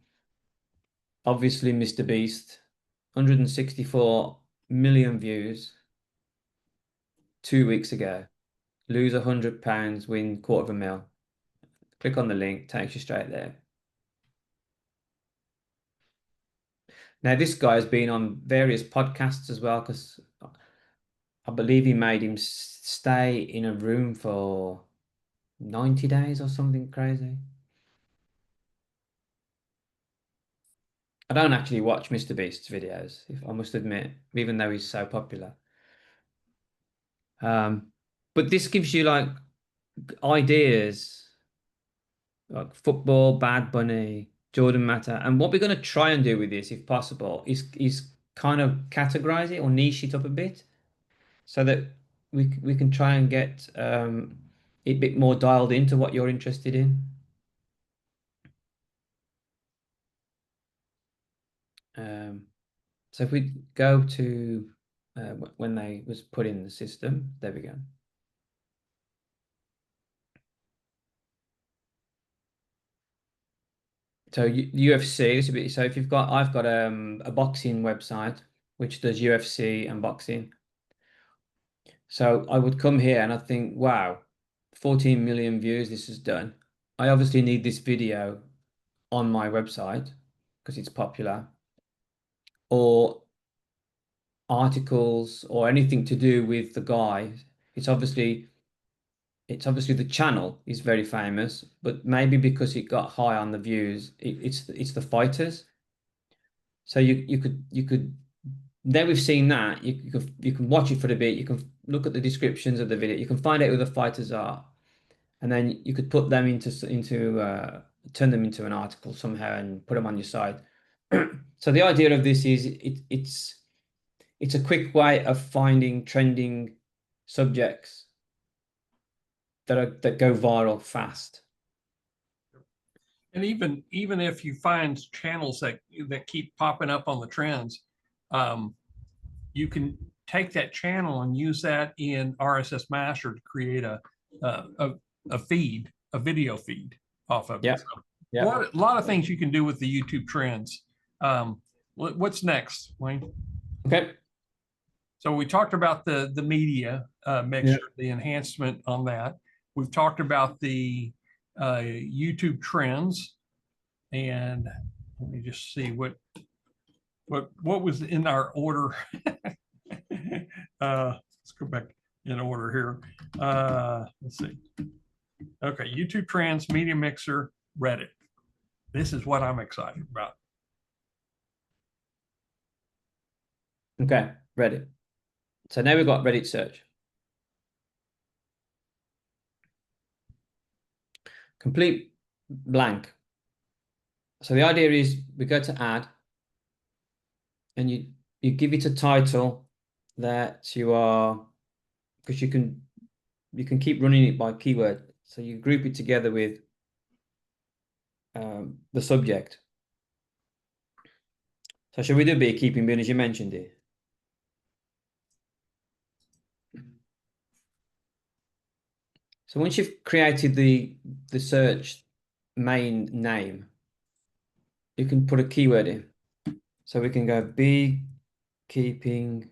Obviously, Mr. Beast, 164 million views 2 weeks ago. Lose £100, win £250,000. Click on the link, takes you straight there. Now, this guy has been on various podcasts as well, because I believe he made him stay in a room for 90 days or something crazy. I don't actually watch Mr. Beast's videos, if I must admit, even though he's so popular. But this gives you like ideas like football, Bad Bunny, Jordan Matter. And what we're going to try and do with this, if possible, is kind of categorize it or niche it up a bit so that we can try and get it a bit more dialed into what you're interested in. Um, so if we go to when they was put in the system, there we go. So UFC, this would be, so if you've got, I've got a boxing website which does UFC and boxing. So I would come here and I think, wow, 14 million views this has done. I obviously need this video on my website because it's popular, or articles or anything to do with the guy. It's obviously the channel is very famous, but maybe because it got high on the views, it's the fighters. So you could now we've seen that you can watch it for a bit. You can look at the descriptions of the video. You can find out who the fighters are, and then you could put them into turn them into an article somehow and put them on your site. So the idea of this is it's a quick way of finding trending subjects that go viral fast. And even if you find channels that keep popping up on the trends, um, you can take that channel and use that in RSS Master to create a, a feed, a video feed off of Yeah, it. So yeah. a lot of things you can do with the YouTube trends. What's next, Wayne? Okay. So we talked about the media Yeah. mixture, the enhancement on that. We've talked about the YouTube trends, and let me just see what was in our order. Let's go back in order here. Let's see. Okay, YouTube trends, media mixer, Reddit. This is what I'm excited about. Okay, Reddit. So now we've got Reddit search. Complete blank. So the idea is we go to add and you give it a title that you are, because you can keep running it by keyword. So you group it together with the subject. So should we do beekeeping bin as you mentioned it? So once you've created the search main name, you can put a keyword in. So we can go beekeeping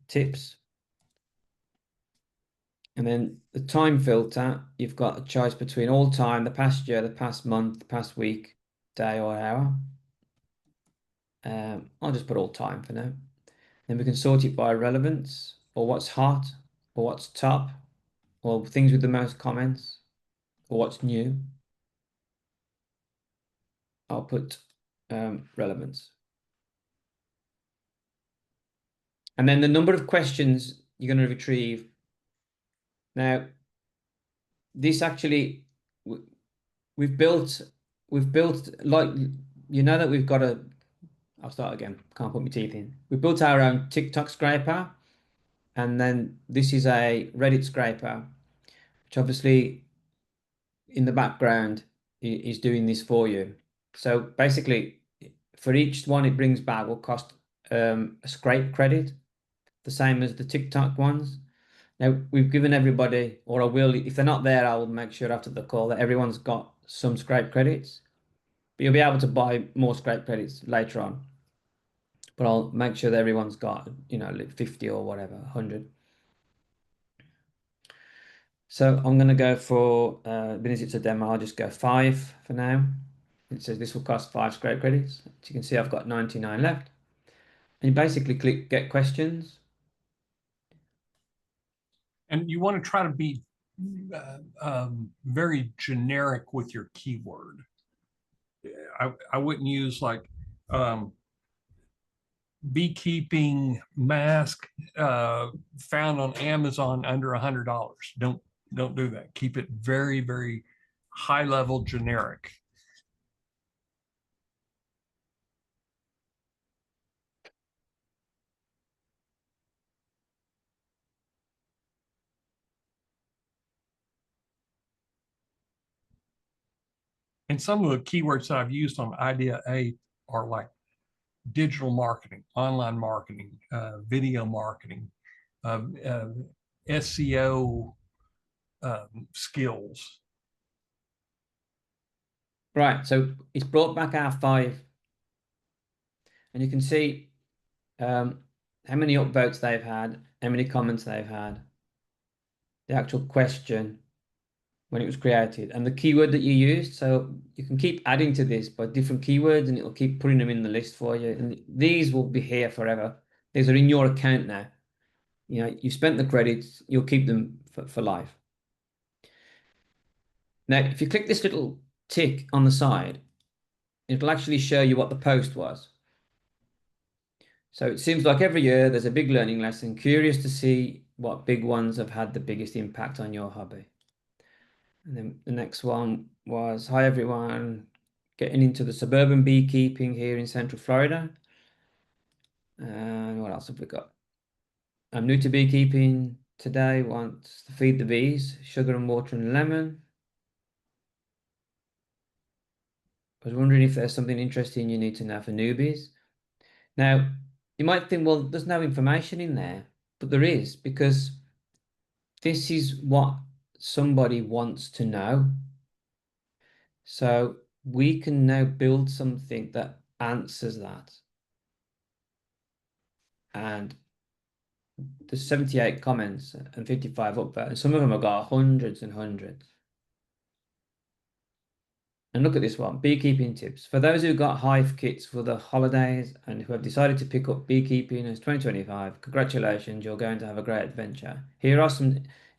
tips. And then the time filter, you've got a choice between all time, the past year, the past month, the past week, day or hour. I'll just put all time for now. Then we can sort it by relevance, or what's hot, or what's top, or things with the most comments, or what's new. I'll put relevance. And then the number of questions you're going to retrieve. Now, this actually, we've built like, that we've got a, I'll start again, can't put my teeth in. We built our own TikTok scraper, and then this is a Reddit scraper, which obviously in the background is doing this for you. So basically, for each one it brings back will cost a scrape credit, the same as the TikTok ones. Now we've given everybody, or I will, if they're not there, I will make sure after the call that everyone's got some scrape credits. But you'll be able to buy more scrape credits later on. But I'll make sure that everyone's got, like 50 or whatever, 100. So I'm going to go for, because it's a demo, I'll just go 5 for now. It says this will cost 5 scrape credits. As you can see, I've got 99 left. And you basically click get questions. And you want to try to be very generic with your keyword. I wouldn't use like beekeeping mask found on Amazon under $100. Don't do that. Keep it very, very high level generic. And some of the keywords that I've used on Idea A are like digital marketing, online marketing, video marketing, SEO skills. Right, so it's brought back our 5. And you can see how many upvotes they've had, how many comments they've had, the actual question when it was created, and the keyword that you used. So you can keep adding to this by different keywords and it'll keep putting them in the list for you. And these will be here forever. These are in your account now. You know, you've spent the credits, you'll keep them for life. Now, if you click this little tick on the side, it'll actually show you what the post was. So it seems like every year there's a big learning lesson. Curious to see what big ones have had the biggest impact on your hobby. And then the next one was, hi everyone, getting into the suburban beekeeping here in Central Florida. And what else have we got? I'm new to beekeeping today, want to feed the bees, sugar and water and lemon. I was wondering if there's something interesting you need to know for newbies. Now, you might think, well, there's no information in there, but there is, because this is what somebody wants to know. So we can now build something that answers that. And there's 78 comments and 55 upvotes, and some of them have got hundreds and hundreds. And look at this one, beekeeping tips. For those who got hive kits for the holidays and who have decided to pick up beekeeping as 2025, congratulations, you're going to have a great adventure. Here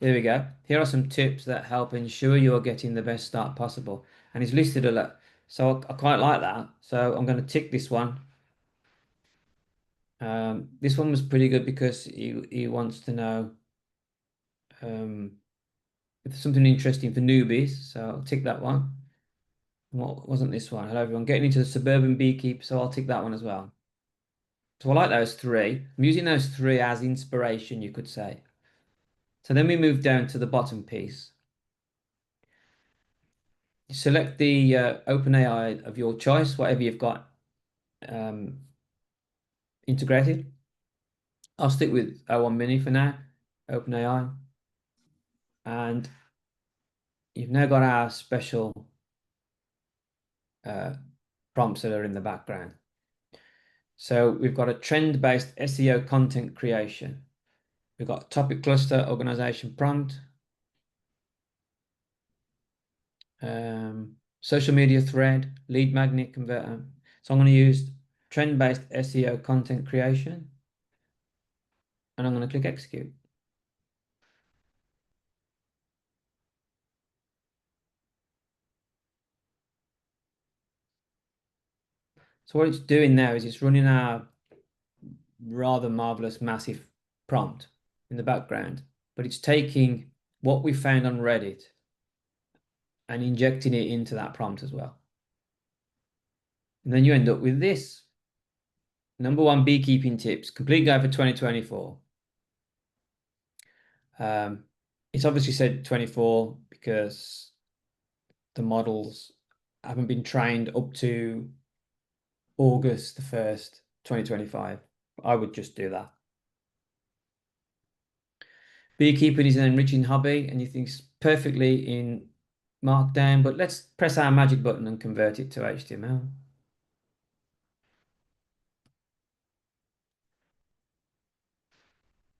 we go. Here are some tips that help ensure you're getting the best start possible. And he's listed a lot. So I quite like that. So I'm going to tick this one. This one was pretty good because he wants to know if there's something interesting for newbies. So I'll tick that one. What wasn't this one? Hello everyone, getting into the suburban beekeeper, so I'll tick that one as well. So I like those 3. I'm using those 3 as inspiration, you could say. So then we move down to the bottom piece. You select the OpenAI of your choice, whatever you've got integrated. I'll stick with O1 Mini for now, OpenAI. And you've now got our special prompts that are in the background. So we've got a trend-based SEO content creation. We've got topic cluster organization prompt, social media thread, lead magnet converter. So I'm going to use trend-based SEO content creation, and I'm going to click execute. So what it's doing now is it's running our rather marvelous massive prompt in the background, but it's taking what we found on Reddit and injecting it into that prompt as well. And then you end up with this. Number 1 beekeeping tips, complete guide for 2024. It's obviously said 24 because the models haven't been trained up to August the 1st, 2025. I would just do that. Beekeeping is an enriching hobby and you think it's perfectly in Markdown, but let's press our magic button and convert it to HTML.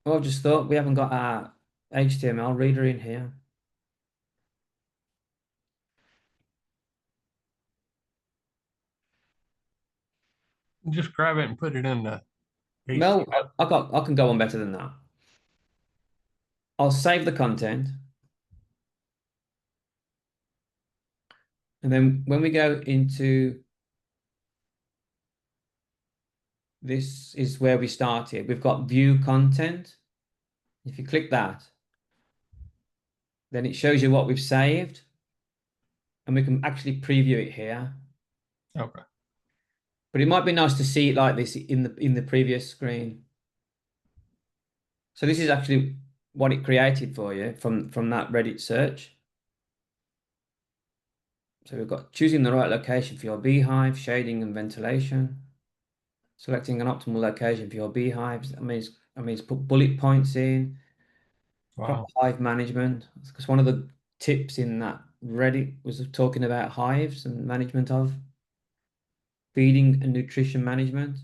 Oh, I've just thought we haven't got our HTML reader in here. Just grab it and put it in the Well, HTML. I can go on better than that. I'll save the content. And then when we go into this is where we started. We've got view content. If you click that, then it shows you what we've saved, and we can actually preview it here. Okay. But it might be nice to see it like this in the previous screen. So this is actually what it created for you from that Reddit search. So we've got choosing the right location for your beehive, shading and ventilation, selecting an optimal location for your beehives. I mean, it's put bullet points in, proper Wow. hive management. Because one of the tips in that Reddit was talking about hives and management of feeding and nutrition management.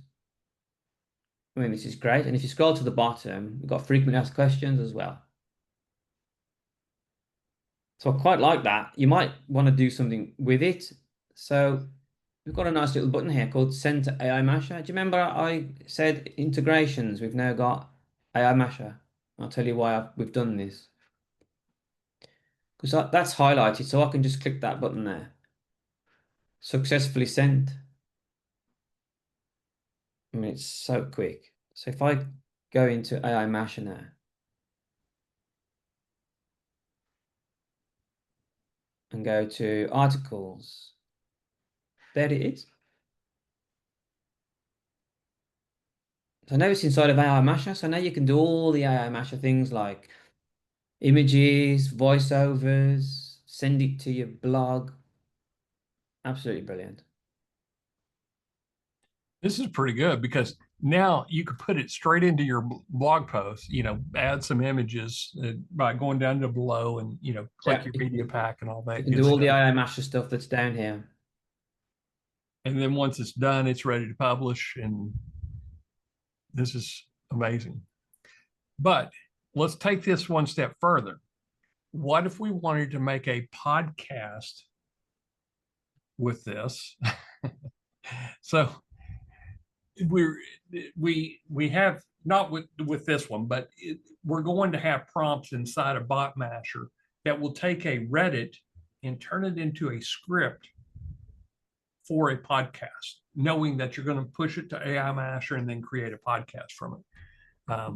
I mean, this is great. And if you scroll to the bottom, we've got frequently asked questions as well. So I quite like that. You might want to do something with it. So we've got a nice little button here called Send to AI Masher. Do you remember I said integrations? We've now got AI Masher. I'll tell you why we've done this. Because that's highlighted, so I can just click that button there. Successfully sent. I mean, it's so quick. So if I go into AI Masher now, and go to articles, there it is. So now it's inside of AI Masher. So now you can do all the AI Masher things like images, voiceovers, send it to your blog. Absolutely brilliant. This is pretty good because now you could put it straight into your blog post, add some images by going down to below and, click Yeah, your media pack and all you that can good do all the stuff. AI Masher stuff that's down here. And then once it's done, it's ready to publish. And this is amazing. But let's take this one step further. What if we wanted to make a podcast with this? So we're we have not with this one, but we're going to have prompts inside of BotMasher that will take a Reddit and turn it into a script for a podcast, knowing that you're going to push it to AI Masher and then create a podcast from it.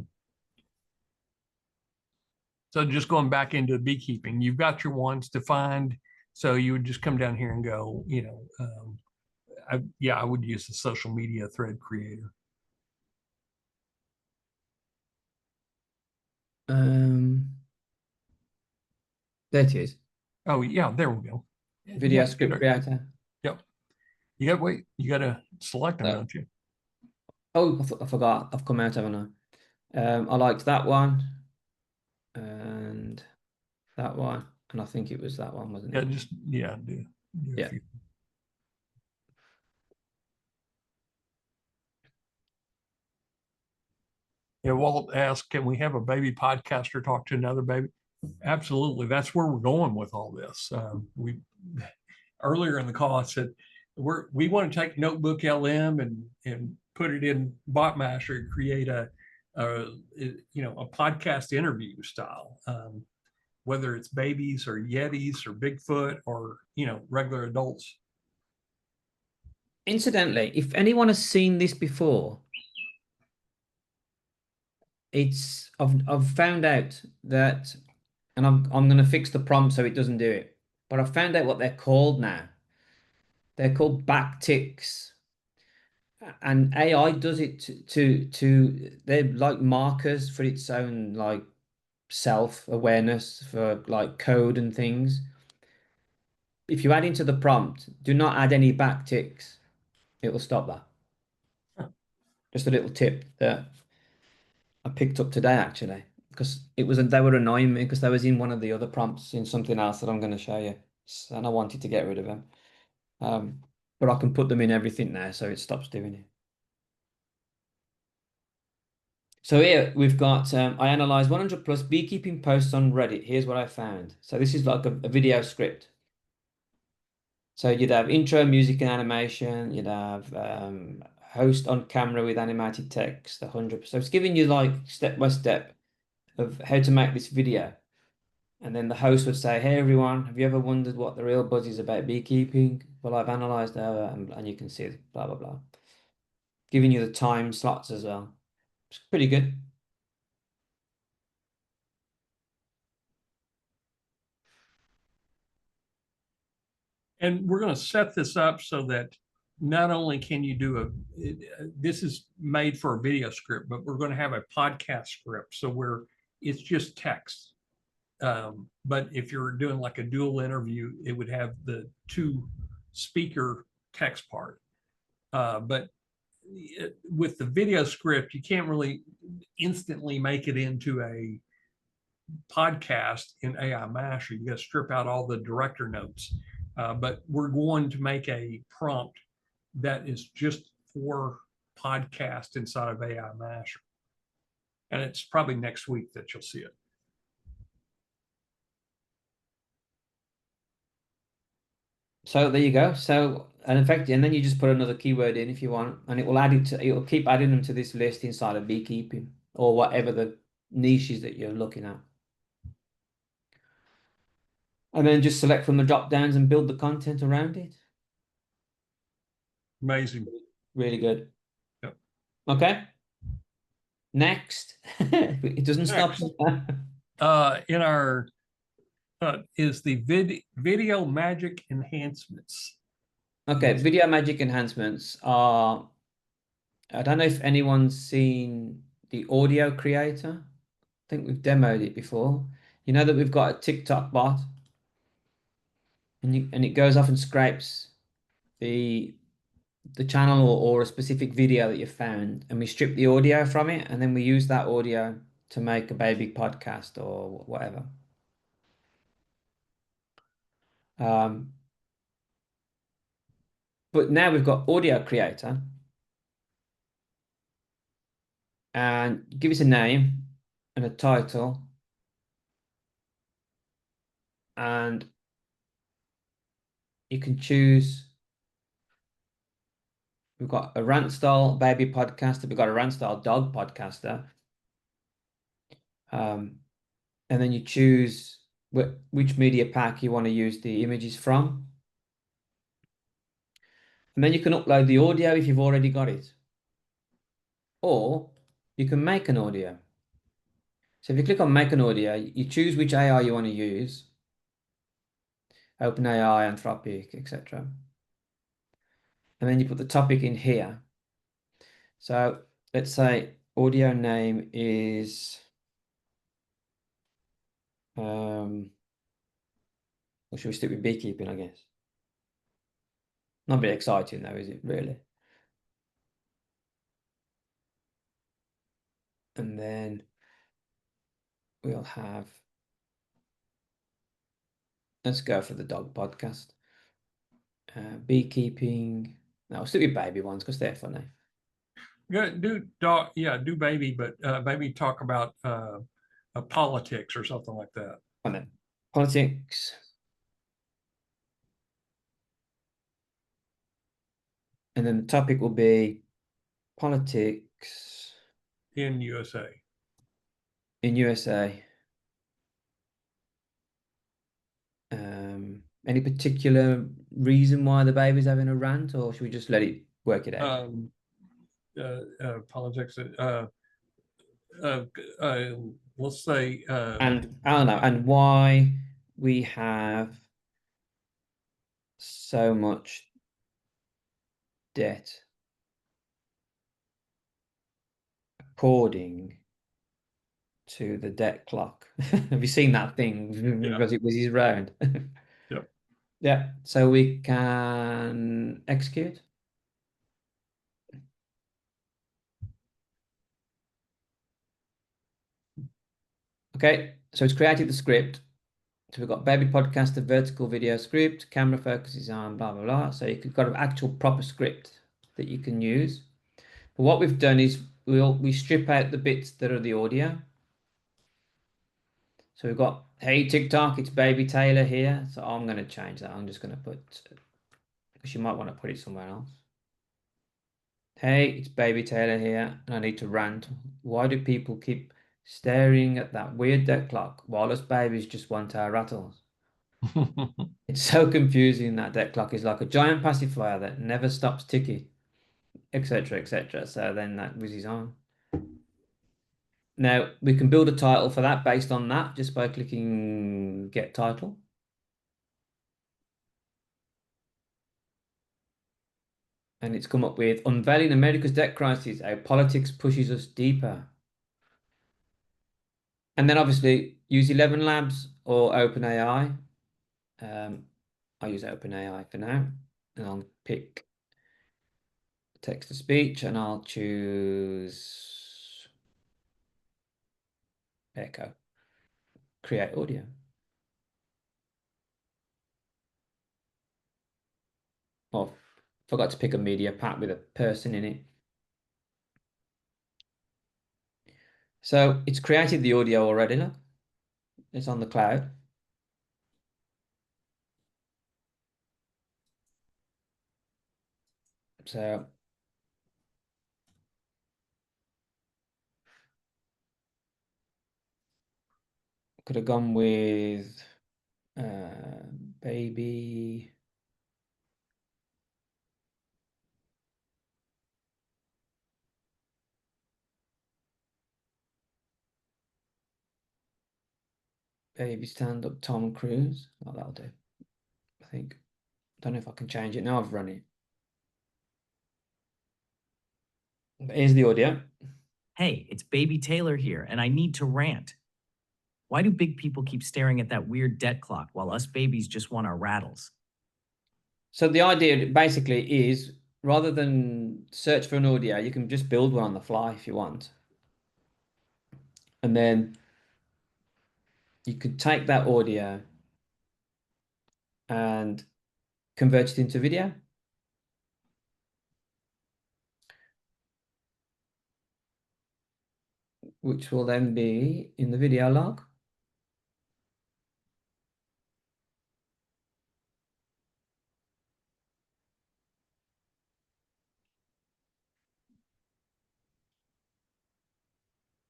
So just going back into beekeeping, you've got your ones defined. So you would just come down here and go, I would use the social media thread creator. Um, there it is. Oh yeah, there we go. Video Yeah, script creator. yep. You got to wait. You got to select them, Uh, don't you? oh, I forgot. I've come out, haven't I? I liked that one and that one, and I think it was that one, wasn't Yeah, it? just do a Yeah. few. Yeah, Walt asked, "Can we have a baby podcaster talk to another baby?" Absolutely. That's where we're going with all this. We earlier in the call I said we want to take Notebook LM and put it in BotMasher and create a podcast interview style. Whether it's babies or Yetis or Bigfoot or regular adults. Incidentally, if anyone has seen this before, I've found out that, and I'm going to fix the prompt so it doesn't do it. But I've found out what they're called now. They're called backticks, and AI does it to they're like markers for its own like self-awareness for like code and things. If you add into the prompt, do not add any backticks. It will stop that. Just a little tip that I picked up today actually, because they were annoying me because they was in one of the other prompts in something else that I'm going to show you, and I wanted to get rid of them. But I can put them in everything now, so it stops doing it. So here we've got I analyzed 100 plus beekeeping posts on Reddit. Here's what I found. So this is like a video script. So you'd have intro, music, and animation. You'd have host on camera with animated text, 100%. So it's giving you like step by step of how to make this video. And then the host would say, hey everyone, have you ever wondered what the real buzz is about beekeeping? Well, I've analyzed that, and you can see blah, blah, blah. Giving you the time slots as well. It's pretty good. And we're going to set this up so that not only can you do this is made for a video script, but we're going to have a podcast script. So where it's just text. But if you're doing like a dual interview, it would have the two speaker text part. But with the video script, you can't really instantly make it into a podcast in AI Masher. You got to strip out all the director notes. But we're going to make a prompt that is just for podcast inside of AI Masher. And it's probably next week that you'll see it. So there you go. So, and in fact, and then you just put another keyword in if you want, and it will add it to, it will keep adding them to this list inside of beekeeping or whatever the niches that you're looking at. And then just select from the drop downs and build the content around it. Amazing. Really good. Yep. Okay. Next. It doesn't stop. In our is the video magic enhancements. Okay, video magic enhancements are, I don't know if anyone's seen the audio creator. I think we've demoed it before. You know that we've got a TikTok bot and it goes off and scrapes the channel or a specific video that you found, and we strip the audio from it, and then we use that audio to make a baby podcast or whatever. But now we've got audio creator, and give us a name and a title, and you can choose. We've got a rant style baby podcaster. We've got a rant style dog podcaster. And then you choose which media pack you want to use the images from. And then you can upload the audio if you've already got it. Or you can make an audio. So if you click on make an audio, you choose which AI you want to use. OpenAI, Anthropic, etc. And then you put the topic in here. So let's say audio name is, or should we stick with beekeeping, I guess? Not very exciting though, is it really? And then we'll have, let's go for the dog podcast. Beekeeping. No, we'll stick with baby ones because they're funny. Do dog, yeah, do baby, but maybe talk about politics or something like that. And then politics. And then the topic will be politics In USA. in USA. Any particular reason why the baby's having a rant, or should we just let it work it out? Politics. Let's say. And I don't know, and why we have so much debt according to the debt clock. Have you seen that thing? Yeah. Because it was his round. Yep. Yeah, so we can execute. Okay, so it's created the script. So we've got baby podcast, the vertical video script, camera focuses on blah, blah, blah. So you've got an actual proper script that you can use. But what we've done is we strip out the bits that are the audio. So we've got, hey, TikTok, it's baby Taylor here. So I'm going to change that. I'm just going to put, because you might want to put it somewhere else. Hey, it's Baby Taylor here, and I need to rant. Why do people keep staring at that weird dead clock while us babies just want our rattles? It's so confusing. That dead clock is like a giant pacifier that never stops ticking, etc., etc. So then that whizzes on. Now we can build a title for that based on that just by clicking Get Title. And it's come up with Unveiling America's Debt Crisis, How Politics Pushes Us Deeper. And then obviously use 11 Labs or OpenAI. I use OpenAI for now. And I'll pick text to speech and I'll choose Echo. Create audio. Oh, forgot to pick a media pack with a person in it. So it's created the audio already, look. It's on the cloud. So could have gone with baby. Baby stand-up Tom Cruise. Oh, that'll do. I think. Don't know if I can change it now. I've run it. But here's the audio. Hey, it's Baby Taylor here, and I need to rant. Why do big people keep staring at that weird debt clock while us babies just want our rattles? So the idea basically is rather than search for an audio, you can just build one on the fly if you want. And then you could take that audio and convert it into video. Which will then be in the video log.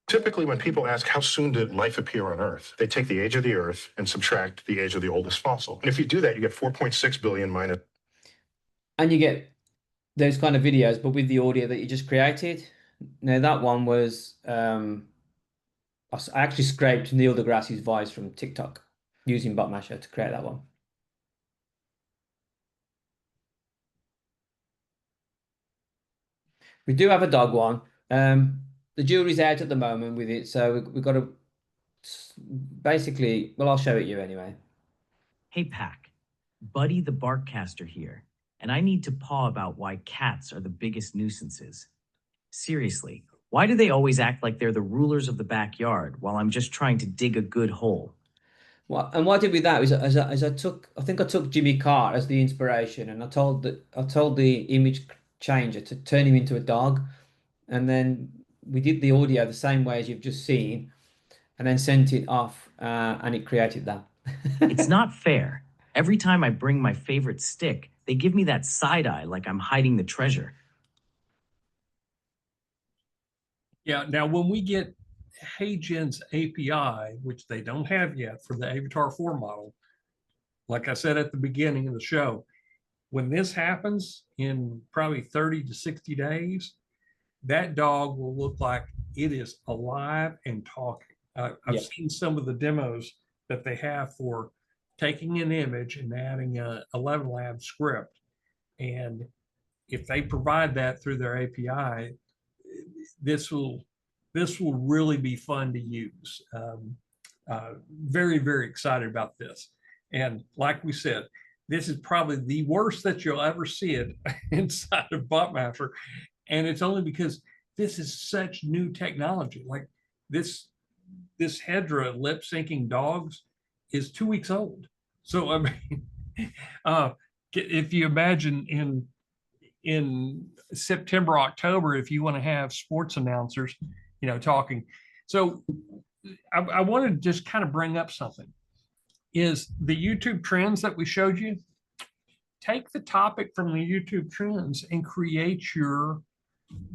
Typically, when people ask how soon did life appear on Earth, they take the age of the Earth and subtract the age of the oldest fossil. And if you do that, you get 4.6 billion minus. And you get those kind of videos, but with the audio that you just created. Now that one was, I actually scraped Neil deGrasse's voice from TikTok using BotMasher to create that one. We do have a dog one. The jury's out at the moment with it, so we've got to basically, well, I'll show it you anyway. Hey, Pack. Buddy the Barkcaster here, and I need to paw about why cats are the biggest nuisances. Seriously, why do they always act like they're the rulers of the backyard while I'm just trying to dig a good hole? Well, and what I did with that was as I took, I think I took Jimmy Carr as the inspiration, and I told the image changer to turn him into a dog, and then we did the audio the same way as you've just seen, and then sent it off, and it created that. It's not fair. Every time I bring my favorite stick, they give me that side eye like I'm hiding the treasure. Yeah. Now, when we get HeyGen's API, which they don't have yet for the Avatar 4 model, like I said at the beginning of the show, when this happens in probably 30 to 60 days, that dog will look like it is alive and talking. I've Yeah. seen some of the demos that they have for taking an image and adding a 11 lab script. And if they provide that through their API, this will really be fun to use. Very, very excited about this. And like we said, this is probably the worst that you'll ever see it inside of BotMasher. And it's only because this is such new technology. Like this Hedra lip syncing dogs is 2 weeks old. So I mean, if you imagine in September, October, if you want to have sports announcers, talking. So I wanted to just kind of bring up something. Is the YouTube trends that we showed you? Take the topic from the YouTube trends and create your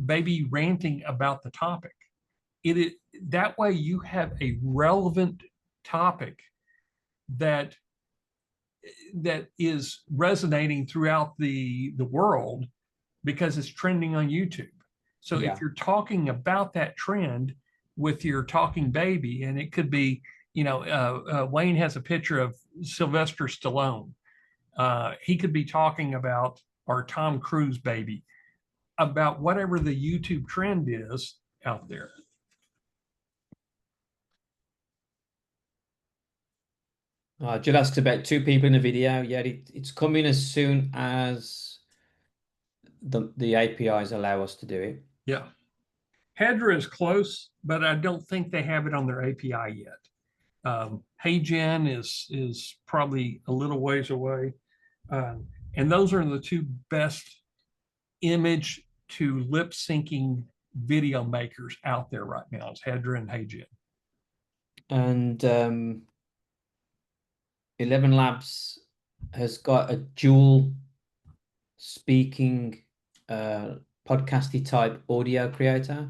baby ranting about the topic. That way you have a relevant topic that is resonating throughout the world because it's trending on YouTube. So Yeah. if you're talking about that trend with your talking baby, and it could be, Wayne has a picture of Sylvester Stallone. He could be talking about our Tom Cruise baby, about whatever the YouTube trend is out there. Jill asks about 2 people in a video. Yeah, it's coming as soon as the APIs allow us to do it. Yeah. Hedra is close, but I don't think they have it on their API yet. HeyGen is probably a little ways away. And those are the 2 best image to lip syncing video makers out there right now. It's Hedra and HeyGen. And 11 Labs has got a dual speaking podcasty type audio creator.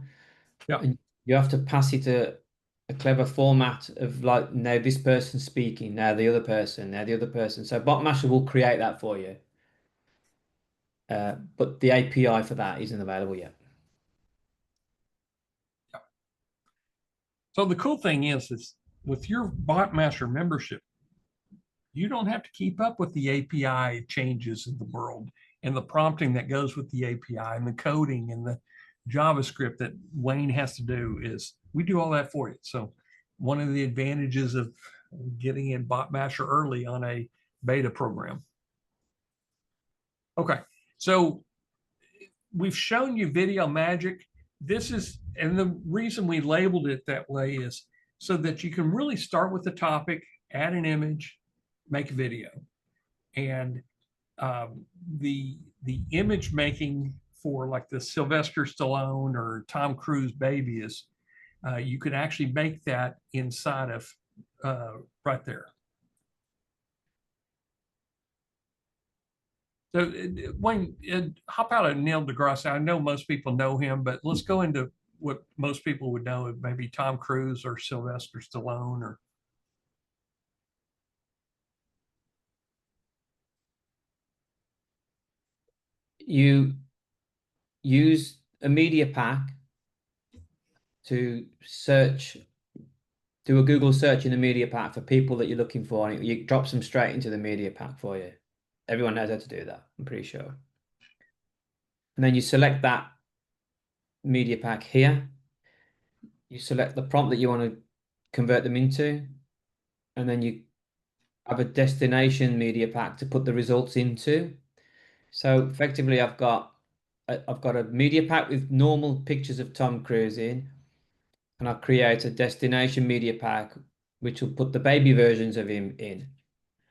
Yeah. And you have to pass it a clever format of like, now this person's speaking, now the other person, now the other person. So BotMasher will create that for you. But the API for that isn't available yet. Yeah. So the cool thing is with your BotMasher membership, you don't have to keep up with the API changes in the world and the prompting that goes with the API and the coding and the JavaScript that Wayne has to do. Is we do all that for you. So one of the advantages of getting in BotMasher early on a beta program. Okay, so we've shown you Video Magic. And the reason we labeled it that way is so that you can really start with the topic, add an image, make a video. And the image making for like the Sylvester Stallone or Tom Cruise baby is you can actually make that inside of right there. So Wayne, hop out of Neil deGrasse. I know most people know him, but let's go into what most people would know, maybe Tom Cruise or Sylvester Stallone or. You use a media pack to search, do a Google search in the media pack for people that you're looking for, and it drops them straight into the media pack for you. Everyone knows how to do that, I'm pretty sure. And then you select that media pack here. You select the prompt that you want to convert them into, and then you have a destination media pack to put the results into. So effectively, I've got a media pack with normal pictures of Tom Cruise in, and I'll create a destination media pack which will put the baby versions of him in.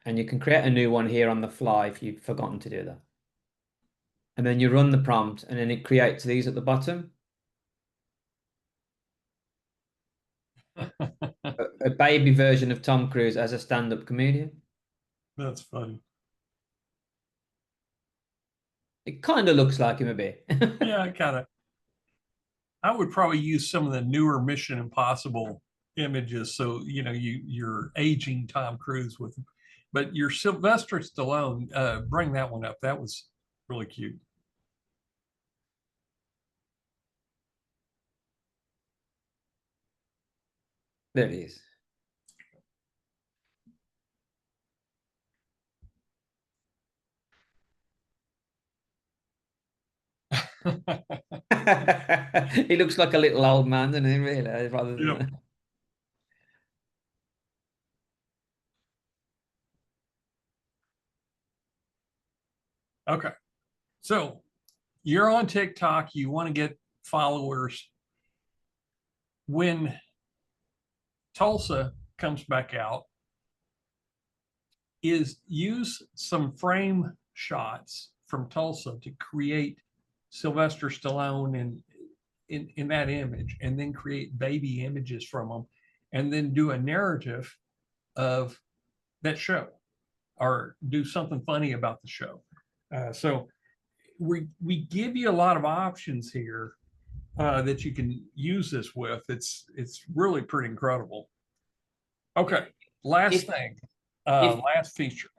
And you can create a new one here on the fly if you've forgotten to do that. And then you run the prompt, and then it creates these at the bottom. A baby version of Tom Cruise as a stand-up comedian. That's funny. It kind of looks like him a bit. Yeah, kind of. I would probably use some of the newer Mission Impossible images. So, you're aging Tom Cruise with, but your Sylvester Stallone, bring that one up. That was really cute. There he is. He looks like a little old man, doesn't he, really? Rather than... Yep. Okay. So you're on TikTok, you want to get followers. When Tulsa comes back out, is use some frame shots from Tulsa to create Sylvester Stallone in that image, and then create baby images from them, and then do a narrative of that show or do something funny about the show. So we give you a lot of options here that you can use this with. It's really pretty incredible. Okay, last If thing, if last feature.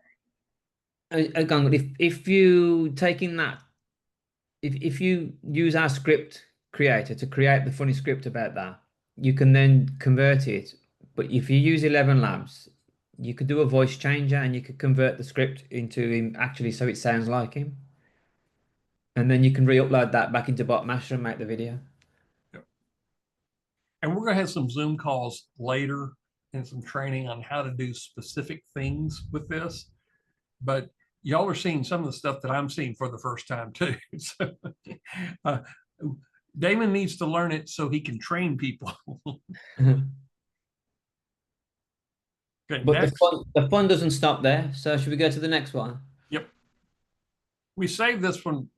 again, if you taking that, if you use our script creator to create the funny script about that, you can then convert it. But if you use 11 Labs, you could do a voice changer and you could convert the script into him actually so it sounds like him. And then you can re-upload that back into BotMasher and make the video. And we're gonna have some Zoom calls later and some training on how to do specific things with this. But y'all are seeing some of the stuff that I'm seeing for the first time too. So, uh, Damon needs to learn it so he can train people. Okay, But next. the fun doesn't stop there. So should we go to the next one? Yep. We saved this one.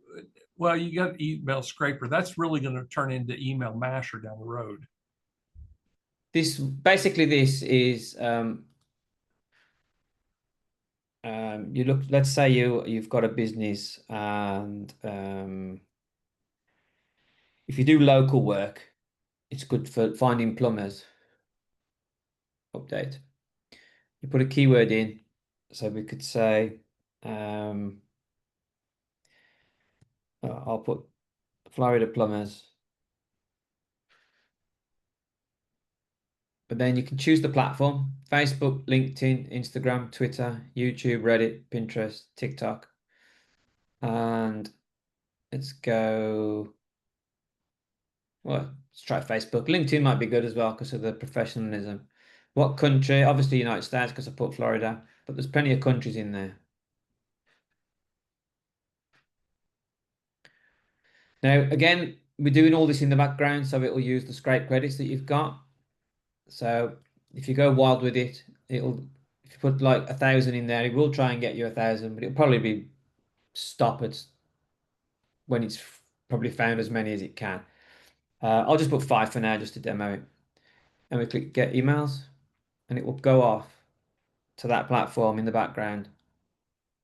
Well, you got email scraper. That's really going to turn into email masher down the road. This this is you look, let's say you've got a business and if you do local work, it's good for finding plumbers. Update. You put a keyword in, so we could say I'll put Florida plumbers. But then you can choose the platform: Facebook, LinkedIn, Instagram, Twitter, YouTube, Reddit, Pinterest, TikTok. And let's go, well, let's try Facebook. LinkedIn might be good as well because of the professionalism. What country? Obviously United States because I put Florida, but there's plenty of countries in there. Now, again, we're doing all this in the background, so it will use the scrape credits that you've got. So if you go wild with it, it'll, if you put like 1,000 in there, it will try and get you 1,000, but it'll probably be stop at when it's probably found as many as it can. I'll just put 5 for now just to demo it. And we click get emails and it will go off to that platform in the background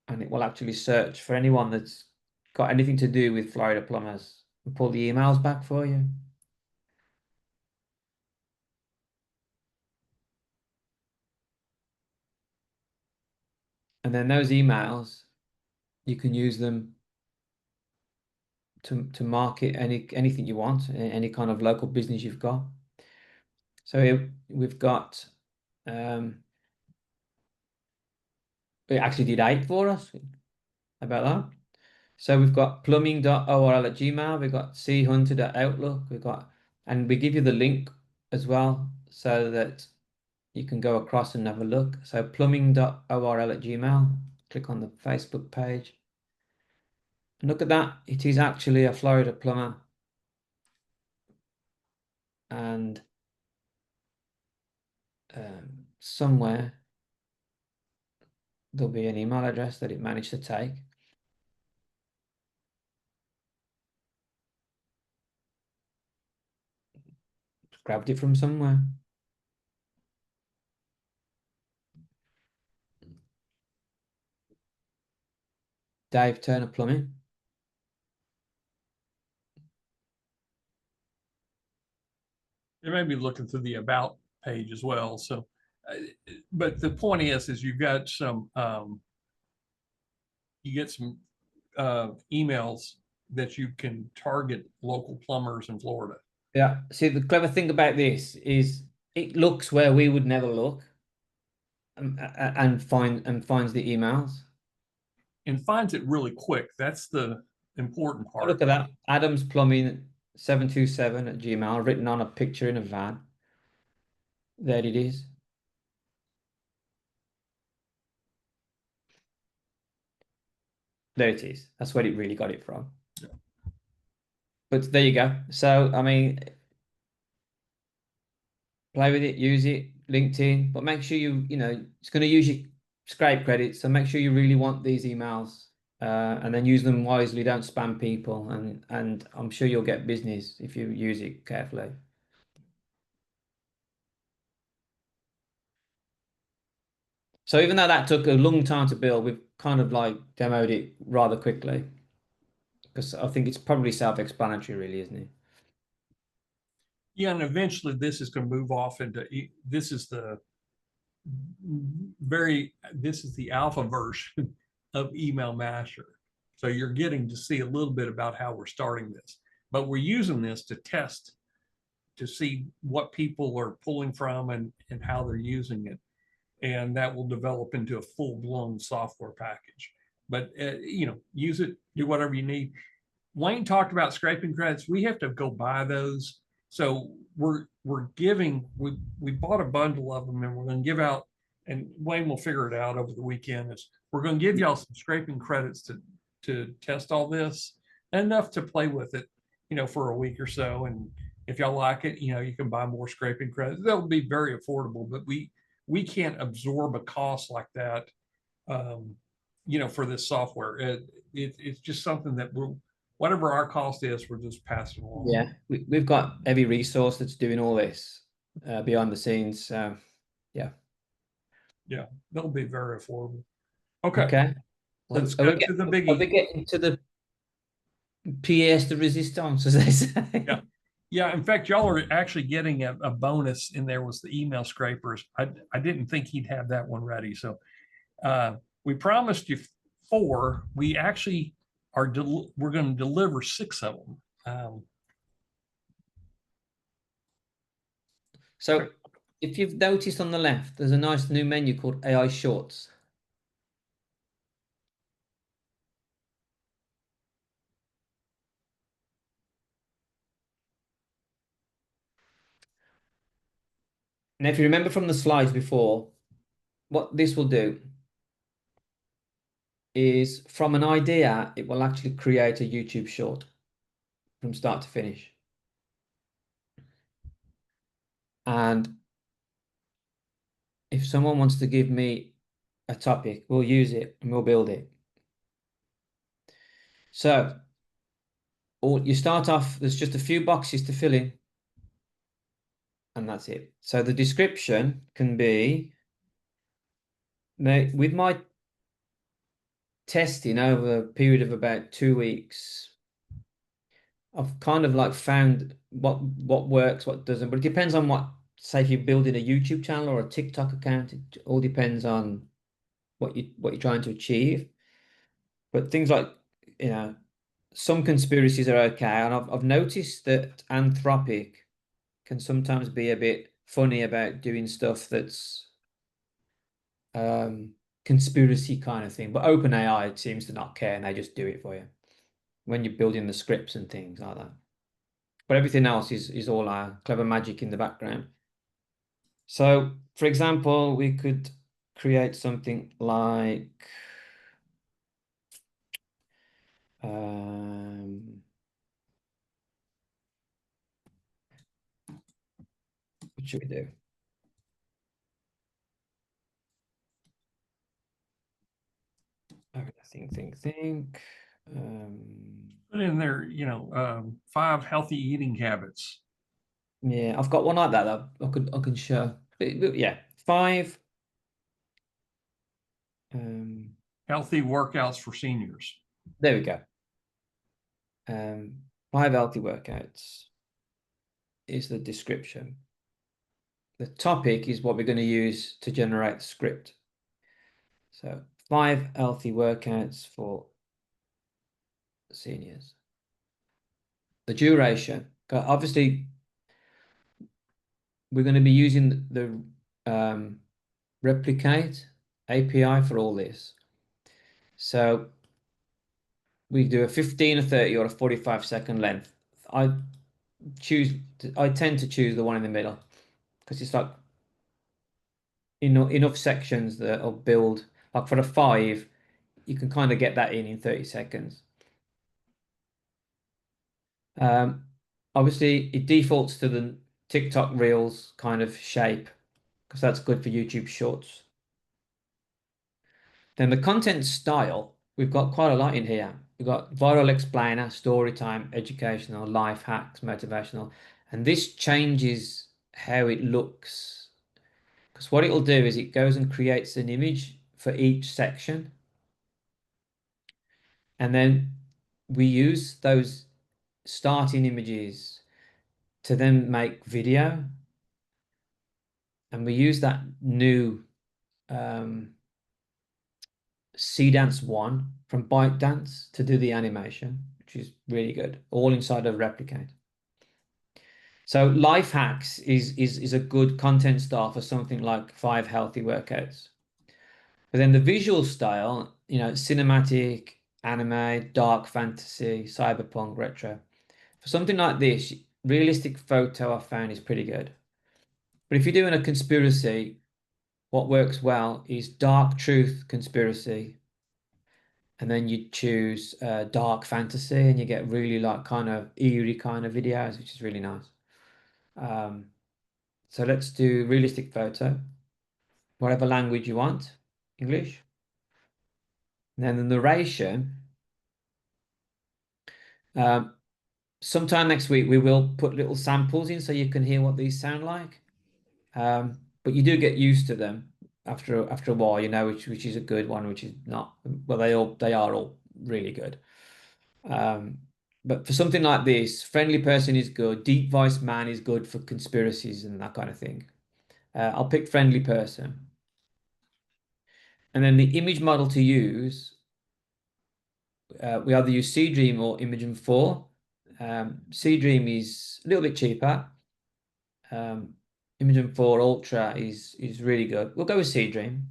and it will actually search for anyone that's got anything to do with Florida plumbers and pull the emails back for you. And then those emails, you can use them to market anything you want, any kind of local business you've got. So we've got it actually did 8 for us about that. So we've got plumbing.orl@gmail, we've got chunter.outlook, we've got, and we give you the link as well so that you can go across and have a look. So plumbing.orl@gmail, click on the Facebook page. And look at that, it is actually a Florida plumber. And somewhere there'll be an email address that it managed to take. Grabbed it from somewhere. Dave Turner Plumbing. They may be looking through the about page as well. So, but the point is you get some emails that you can target local plumbers in Florida. Yeah. See, the clever thing about this is it looks where we would never look, and finds the emails. And finds it really quick. That's the important part. Look at that. Adams Plumbing 727@gmail, written on a picture in a van. There it is. There it is. That's where it really got it from. Yeah. But there you go. So, I mean, play with it, use it, LinkedIn, but make sure it's going to use your scrape credits. So make sure you really want these emails and then use them wisely. Don't spam people. And I'm sure you'll get business if you use it carefully. So even though that took a long time to build, we've kind of like demoed it rather quickly. Because I think it's probably self-explanatory, really, isn't it? Yeah, and eventually this is going to move off into this is the alpha version of Email Masher. So you're getting to see a little bit about how we're starting this, but we're using this to test to see what people are pulling from and how they're using it. And that will develop into a full-blown software package. But use it, do whatever you need. Wayne talked about scraping credits. We have to go buy those. So we bought a bundle of them and we're going to give out, and Wayne will figure it out over the weekend, is we're going to give y'all some scraping credits to test all this, enough to play with it, for a week or so. And if y'all like it, you can buy more scraping credits. They'll be very affordable, but we can't absorb a cost like that, for this software. It's just something that whatever our cost is, we're just passing along. Yeah, we've got every resource that's doing all this behind the scenes. So yeah, they'll be very affordable. Okay, okay. let's So go to the are we biggie. getting to the pièce de résistance, as they say? Yeah. In fact, y'all are actually getting a bonus in there, was the email scrapers. I didn't think he'd have that one ready. So we promised you 4. We actually we're going to deliver 6 of them. So if you've noticed on the left, there's a nice new menu called AI Shorts. Now, if you remember from the slides before, what this will do is, from an idea, it will actually create a YouTube short from start to finish. And if someone wants to give me a topic, we'll use it and we'll build it. So you start off, there's just a few boxes to fill in, and that's it. So the description can be, now with my testing over a period of about 2 weeks, I've kind of like found what works, what doesn't, but it depends on what, say if you're building a YouTube channel or a TikTok account, it all depends on what you're trying to achieve. But things like, some conspiracies are okay, and I've noticed that Anthropic can sometimes be a bit funny about doing stuff that's conspiracy kind of thing. But OpenAI seems to not care, and they just do it for you when you're building the scripts and things like that. But everything else is all our clever magic in the background. So, for example, we could create something like what should we do? Think. Put in there, 5 healthy eating habits. Yeah, I've got one like that I can show. Yeah, 5 healthy workouts for seniors. There we go. 5 healthy workouts is the description. The topic is what we're going to use to generate the script. So 5 healthy workouts for seniors. The duration, obviously we're going to be using the replicate API for all this. So we do a 15, a 30, or a 45-second length. I tend to choose the one in the middle because it's like enough sections that will build. Like for a 5, you can kind of get that in 30 seconds. Obviously, it defaults to the TikTok Reels kind of shape because that's good for YouTube Shorts. Then the content style, we've got quite a lot in here. We've got viral explainer, story time, educational, life hacks, motivational, and this changes how it looks. Because what it'll do is it goes and creates an image for each section. And then we use those starting images to then make video, and we use that new Dance 1 from ByteDance to do the animation, which is really good, all inside of Replicate. So life hacks is a good content start for something like 5 healthy workouts. But then the visual style, you know, cinematic, anime, dark fantasy, cyberpunk, retro. For something like this, realistic photo I found is pretty good. But if you're doing a conspiracy, what works well is dark truth conspiracy, and then you choose dark fantasy, and you get really like kind of eerie kind of videos, which is really nice. So let's do realistic photo, whatever language you want, English. And then the narration. Sometime next week we will put little samples in so you can hear what these sound like. But you do get used to them after a while, you know, which is a good one, which is not. Well, they are all really good. But for something like this, friendly person is good. Deep voice man is good for conspiracies and that kind of thing. I'll pick friendly person. And then the image model to use, we either use Seedream or Imagen 4. Seedream is a little bit cheaper. Imagen 4 Ultra is really good. We'll go with Seedream.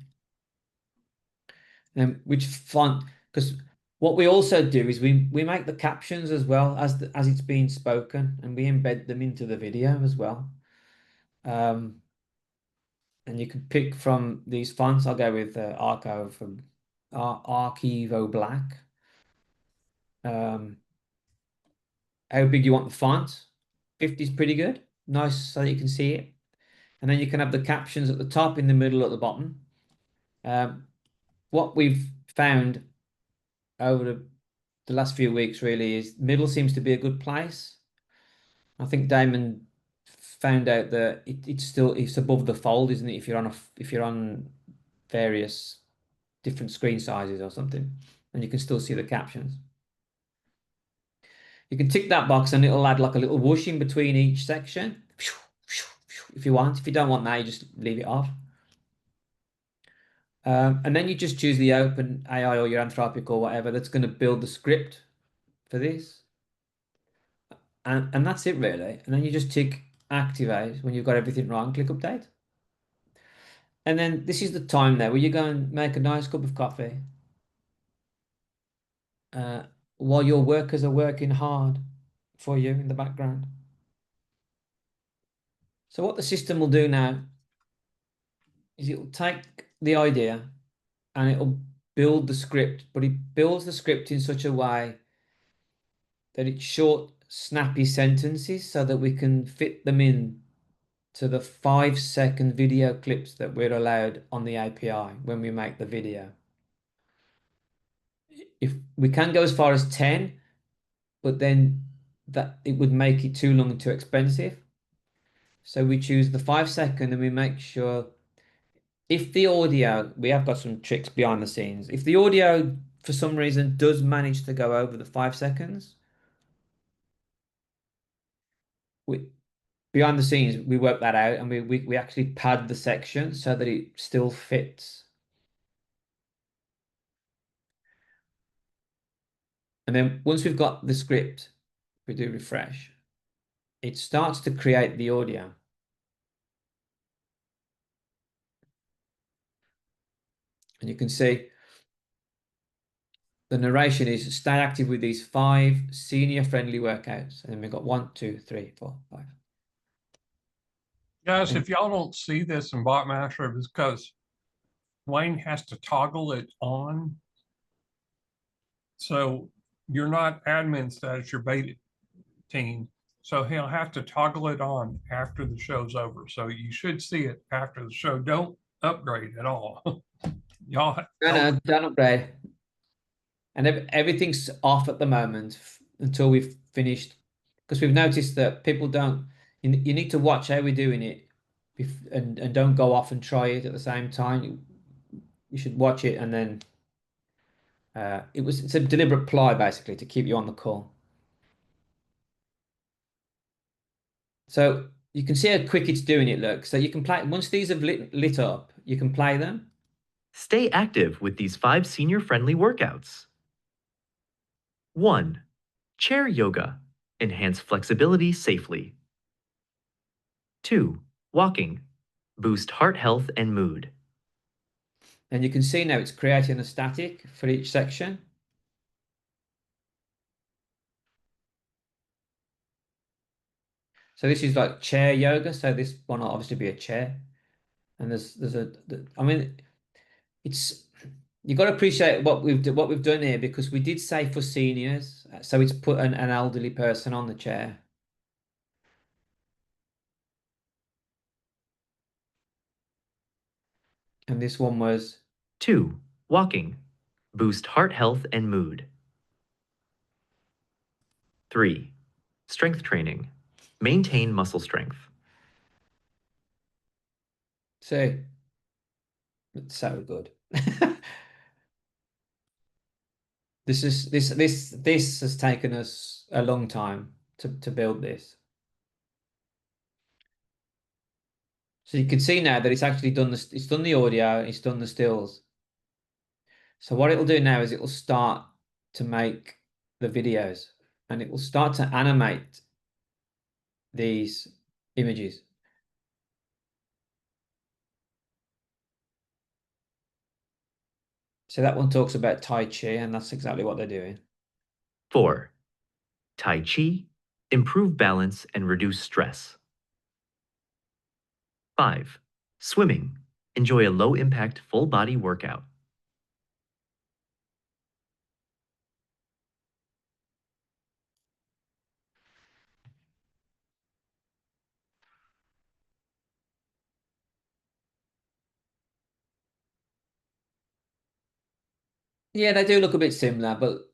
And which font? Because what we also do is we make the captions as well as it's being spoken, and we embed them into the video as well. And you can pick from these fonts. I'll go with Archivo from Archivo Black. How big you want the font? 50 is pretty good. Nice so that you can see it. And then you can have the captions at the top, in the middle, at the bottom. What we've found over the last few weeks really is middle seems to be a good place. I think Damon found out that it's above the fold, isn't it? If you're on various different screen sizes or something, and you can still see the captions. You can tick that box and it'll add like a little whoosh in between each section if you want. If you don't want that, you just leave it off. And then you just choose the Open AI or your Anthropic or whatever that's going to build the script for this. And that's it really. And then you just tick activate when you've got everything right, click update. And then this is the time there where you go and make a nice cup of coffee while your workers are working hard for you in the background. So what the system will do now is it will take the idea and it'll build the script, but it builds the script in such a way that it's short, snappy sentences so that we can fit them in to the 5-second video clips that we're allowed on the API when we make the video. If we can go as far as 10, but then that it would make it too long and too expensive. So we choose the 5-second, and we make sure if the audio, we have got some tricks behind the scenes. If the audio for some reason does manage to go over the 5 seconds, behind the scenes, we work that out, and we actually pad the section so that it still fits. And then once we've got the script, we do refresh, it starts to create the audio. And you can see the narration is stay active with these 5 senior friendly workouts. And then we've got 1, 2, 3, 4, 5. Guys, if y'all don't see this in BotMasher, it's because Wayne has to toggle it on. So you're not admin status, you're beta team. So he'll have to toggle it on after the show's over. So you should see it after the show. Don't upgrade at all. Y'all No, don't upgrade. And everything's off at the moment until we've finished, because we've noticed that people don't, you need to watch how we're doing it and don't go off and try it at the same time. You should watch it and then It's a deliberate ply basically to keep you on the call. So you can see how quick it's doing it, look. So you can play, once these have lit up, you can play them. Stay active with these 5 senior-friendly workouts. 1. Chair yoga. Enhance flexibility safely. 2. Walking. Boost heart health and mood. And you can see now it's creating a static for each section. So this is like chair yoga. So this one will obviously be a chair. And I mean, it's, you've got to appreciate what we've done here, because we did say for seniors. So it's put an elderly person on the chair. And this one was 2. Walking. Boost heart health and mood. 3. Strength training. Maintain muscle strength. so it's so good. This has taken us a long time to build this. So you can see now that it's actually done this, it's done the audio, it's done the stills. So what it'll do now is it'll start to make the videos, and it will start to animate these images. So that one talks about Tai Chi, and that's exactly what they're doing. 4. Tai Chi. Improve balance and reduce stress. 5. Swimming. Enjoy a low-impact full-body workout. Yeah, they do look a bit similar, but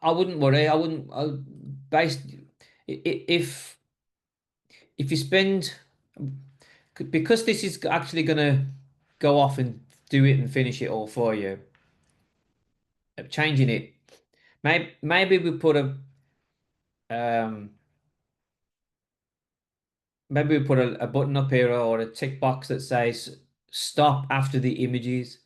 I wouldn't worry. Based if you spend, because this is actually going to go off and do it and finish it all for you. Changing it, maybe we put um a button up here or a tick box that says stop after the images,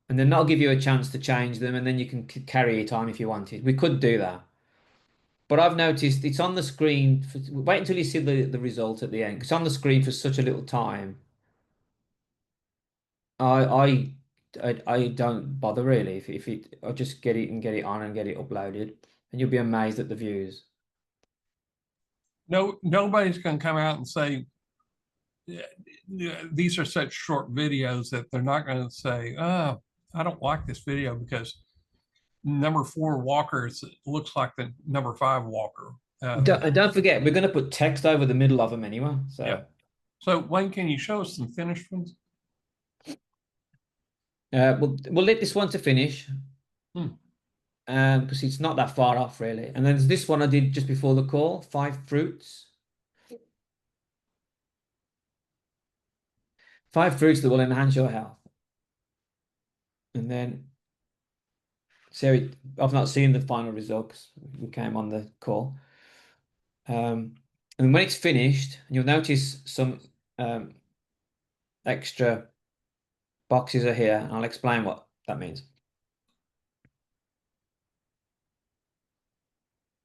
and then that'll give you a chance to change them, and then you can carry it on if you wanted. We could do that. But I've noticed it's on the screen. Wait until you see the result at the end. It's on the screen for such a little time. I don't bother really. If I just get it and get it on and get it uploaded, and you'll be amazed at the views. No, nobody's going to come out and say, these are such short videos that they're not going to say, oh, I don't like this video because number 4 walker looks like the number 5 walker. Don't forget, we're going to put text over the middle of them anyway. So, yeah. So Wayne, can you show us some finished ones? we'll let this one to finish. Because it's not that far off really. And then there's this one I did just before the call, 5 fruits. 5 fruits that will enhance your health. And then, so I've not seen the final results. We came on the call. And when it's finished, you'll notice some extra boxes are here, and I'll explain what that means.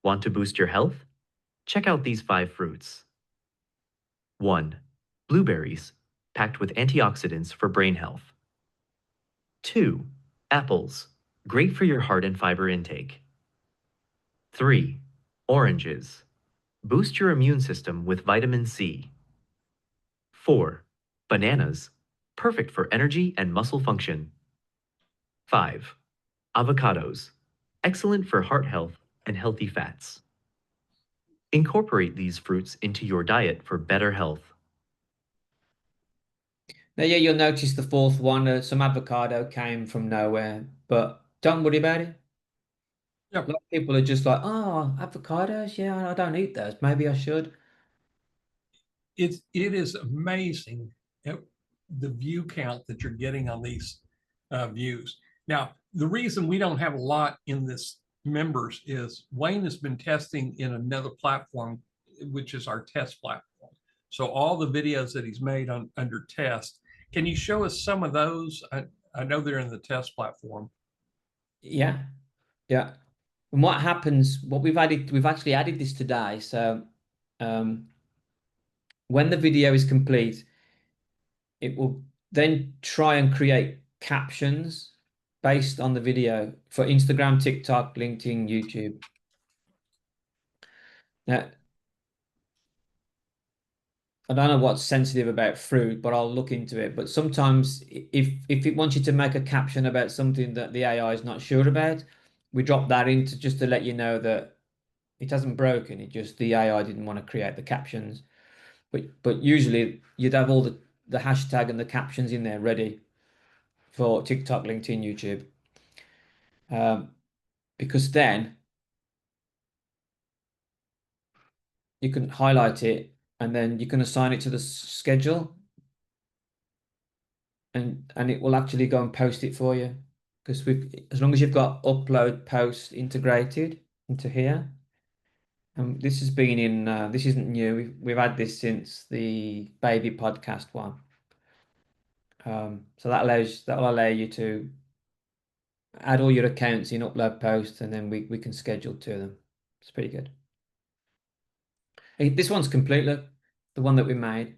Want to boost your health? Check out these 5 fruits. 1. Blueberries, packed with antioxidants for brain health. 2. Apples, great for your heart and fiber intake. 3. Oranges, boost your immune system with vitamin C. 4. Bananas, perfect for energy and muscle function. 5. Avocados, excellent for heart health and healthy fats. Incorporate these fruits into your diet for better health. Now, yeah, you'll notice the 4th one, some avocado came from nowhere, but don't worry about it. Yep. A lot of people are just like, oh, avocados, yeah, I don't eat those. Maybe I should. It is amazing the view count that you're getting on these views. Now, the reason we don't have a lot in this members is Wayne has been testing in another platform, which is our test platform. So all the videos that he's made under test, can you show us some of those? I know they're in the test platform. Yeah, yeah. And what happens, what we've actually added this today. So when the video is complete, it will then try and create captions based on the video for Instagram, TikTok, LinkedIn, YouTube. Now, I don't know what's sensitive about fruit, but I'll look into it. But sometimes if it wants you to make a caption about something that the AI is not sure about, we drop that in to just to let you know that it hasn't broken. It just the AI didn't want to create the captions. But usually you'd have all the hashtag and the captions in there ready for TikTok, LinkedIn, YouTube. Because then you can highlight it and then you can assign it to the schedule and it will actually go and post it for you. Because as long as you've got upload post integrated into here, and this has been in this isn't new. We've had this since the baby podcast one. So that will allow you to add all your accounts in upload post, and then we can schedule to them. It's pretty good. Hey, this one's complete, look, the one that we made.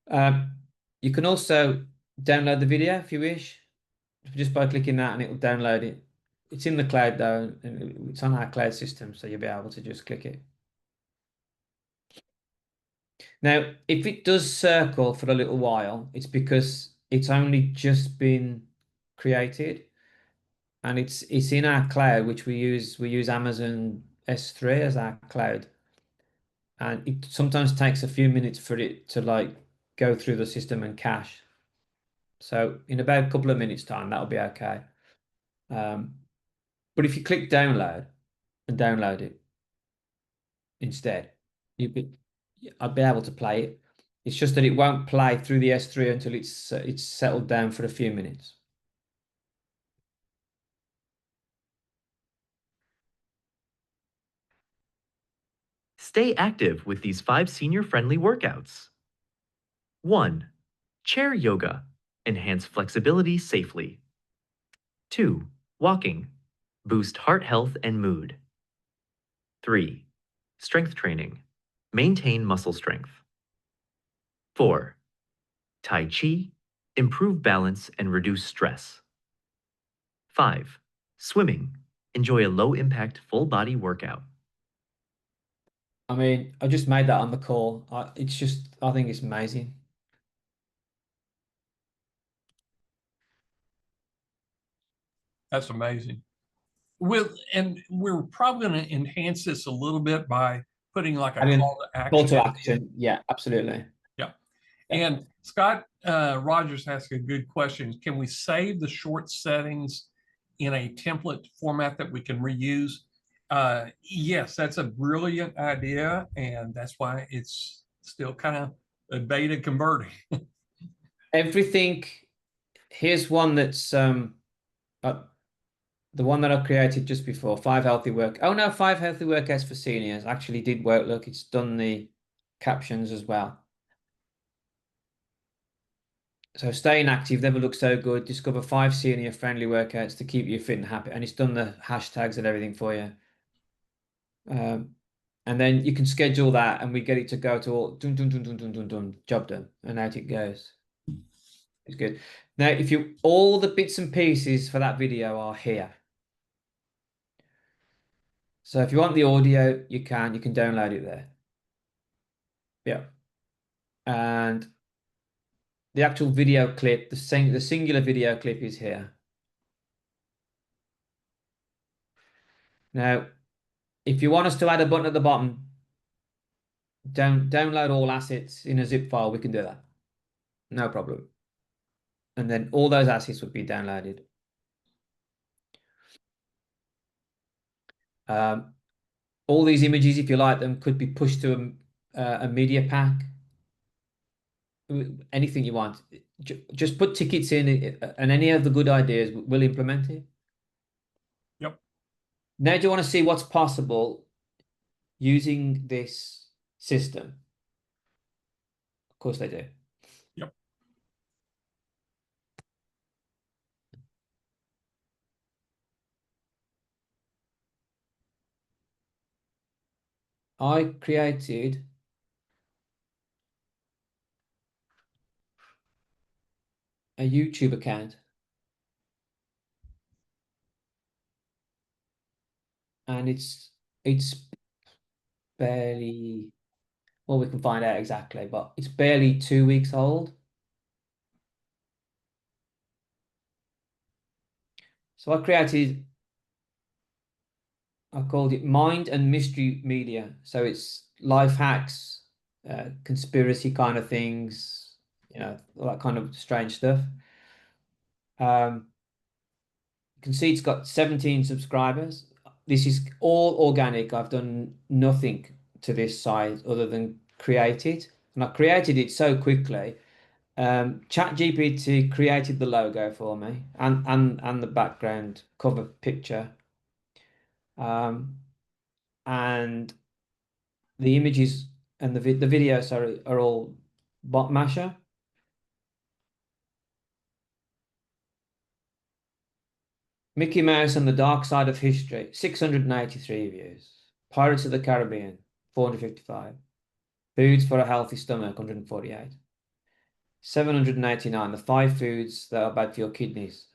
You can also download the video if you wish, just by clicking that, and it will download it. It's in the cloud though, and it's on our cloud system, so you'll be able to just click it. Now, if it does circle for a little while, it's because it's only just been created, and it's in our cloud, which we use Amazon S3 as our cloud, and it sometimes takes a few minutes for it to like go through the system and cache. So in about a couple of minutes time, that'll be okay. But if you click download and download it instead, I'd be able to play it. It's just that it won't play through the S3 until it's settled down for a few minutes. Stay active with these 5 senior-friendly workouts. 1. Chair yoga. Enhance flexibility safely. 2. Walking. Boost heart health and mood. 3. Strength training. Maintain muscle strength. 4. Tai Chi. Improve balance and reduce stress. 5. Swimming. Enjoy a low-impact full-body workout. I mean, I just made that on the call. I think it's amazing. That's amazing. And we're probably going to enhance this a little bit by putting like a call to action. Call to action. Yeah, absolutely. Yeah. And Scott Rogers asked a good question. Can we save the short settings in a template format that we can reuse? Yes, that's a brilliant idea. And that's why it's still kind of a beta converting. Everything. Here's one that's the one that I created just before, 5 healthy 5 healthy workouts for seniors actually did work. Look, it's done the captions as well. So staying active never looks so good. Discover 5 senior friendly workouts to keep you fit and happy. And it's done the hashtags and everything for you. And then you can schedule that and we get it to go to all dun, dun, dun, dun, dun, dun, dun, job done. And out it goes. It's good. Now, all the bits and pieces for that video are here. So if you want the audio, you can download it there. Yeah. And the actual video clip, the singular video clip is here. Now, if you want us to add a button at the bottom, download all assets in a zip file, we can do that. No problem. And then all those assets would be downloaded. All these images, if you like them, could be pushed to a media pack. anything you want. Just put tickets in, and any of the good ideas, we'll implement it. Yep. Now, do you want to see what's possible using this system? Of course they do. Yep. I created a YouTube account, and it's barely, well, we can find out exactly, but it's barely 2 weeks old. So I called it Mind and Mystery Media. So it's life hacks, conspiracy kind of things, all that kind of strange stuff. You can see it's got 17 subscribers. This is all organic. I've done nothing to this site other than create it. And I created it so quickly. ChatGPT created the logo for me and the background cover picture. And the images and the videos are all BotMasher. Mickey Mouse and the Dark Side of History, 683 views. Pirates of the Caribbean, 455. Foods for a Healthy Stomach, 148. 789, the 5 foods that are bad for your kidneys.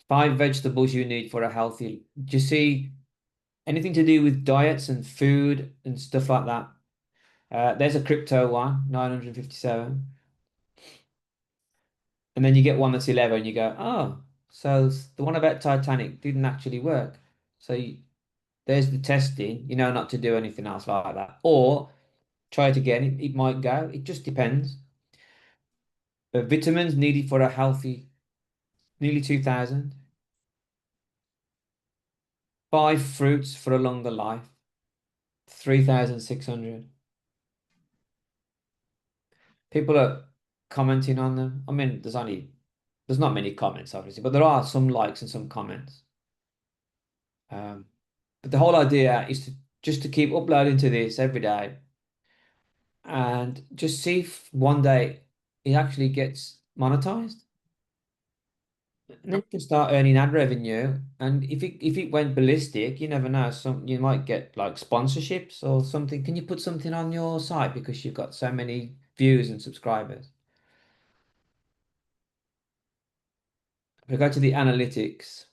5 vegetables you need for a healthy. Do you see anything to do with diets and food and stuff like that? There's a crypto one, 957. And then you get one that's 11, and you go, oh, so the one about Titanic didn't actually work. So there's the testing, not to do anything else like that. Or try it again, it might go. It just depends. The vitamins needed for a healthy, nearly 2,000. 5 fruits for a longer life, 3,600. People are commenting on them. I mean, there's not many comments, obviously, but there are some likes and some comments. But the whole idea is to keep uploading to this every day and just see if one day it actually gets monetized. And then you can start earning ad revenue. And if it went ballistic, you never know. You might get like sponsorships or something. Can you put something on your site because you've got so many views and subscribers? If we go to the analytics,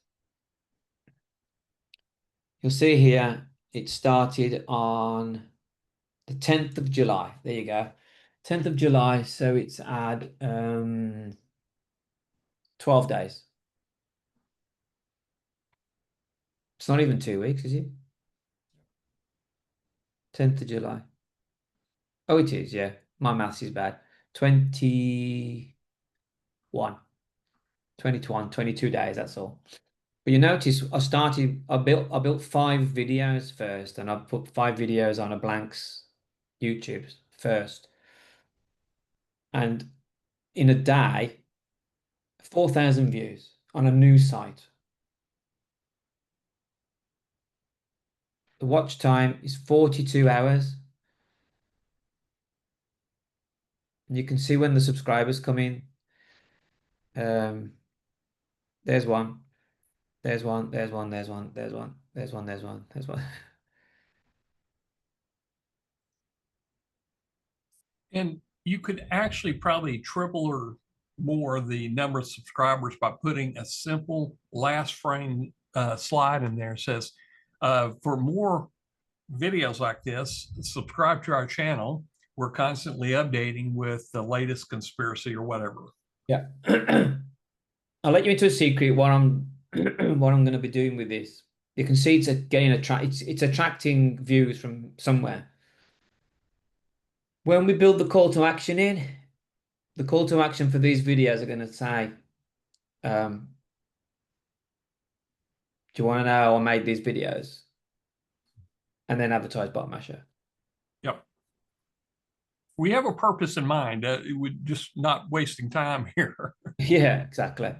you'll see here it started on the 10th of July. There you go. 10th of July. So it's had 12 days. It's not even 2 weeks, is it? 10th of July. Oh, it is, yeah. My maths is bad. 21. 21, 22 days, that's all. But you notice I built 5 videos first, and I put 5 videos on a blanks YouTube first. And in a day, 4,000 views on a new site. The watch time is 42 hours. And you can see when the subscribers come in. There's one. There's one. There's one. There's one. There's one. There's one. There's one. There's one. And you could actually probably triple or more the number of subscribers by putting a simple last frame slide in there. It says, for more videos like this, subscribe to our channel. We're constantly updating with the latest conspiracy or whatever. Yeah. I'll let you into a secret what I'm what I'm going to be doing with this. You can see it's attracting views from somewhere. When we build the call to action in, the call to action for these videos are going to say, do you want to know how I made these videos? And then advertise BotMasher. Yep. we have a purpose in mind. We're just not wasting time here. Yeah, exactly.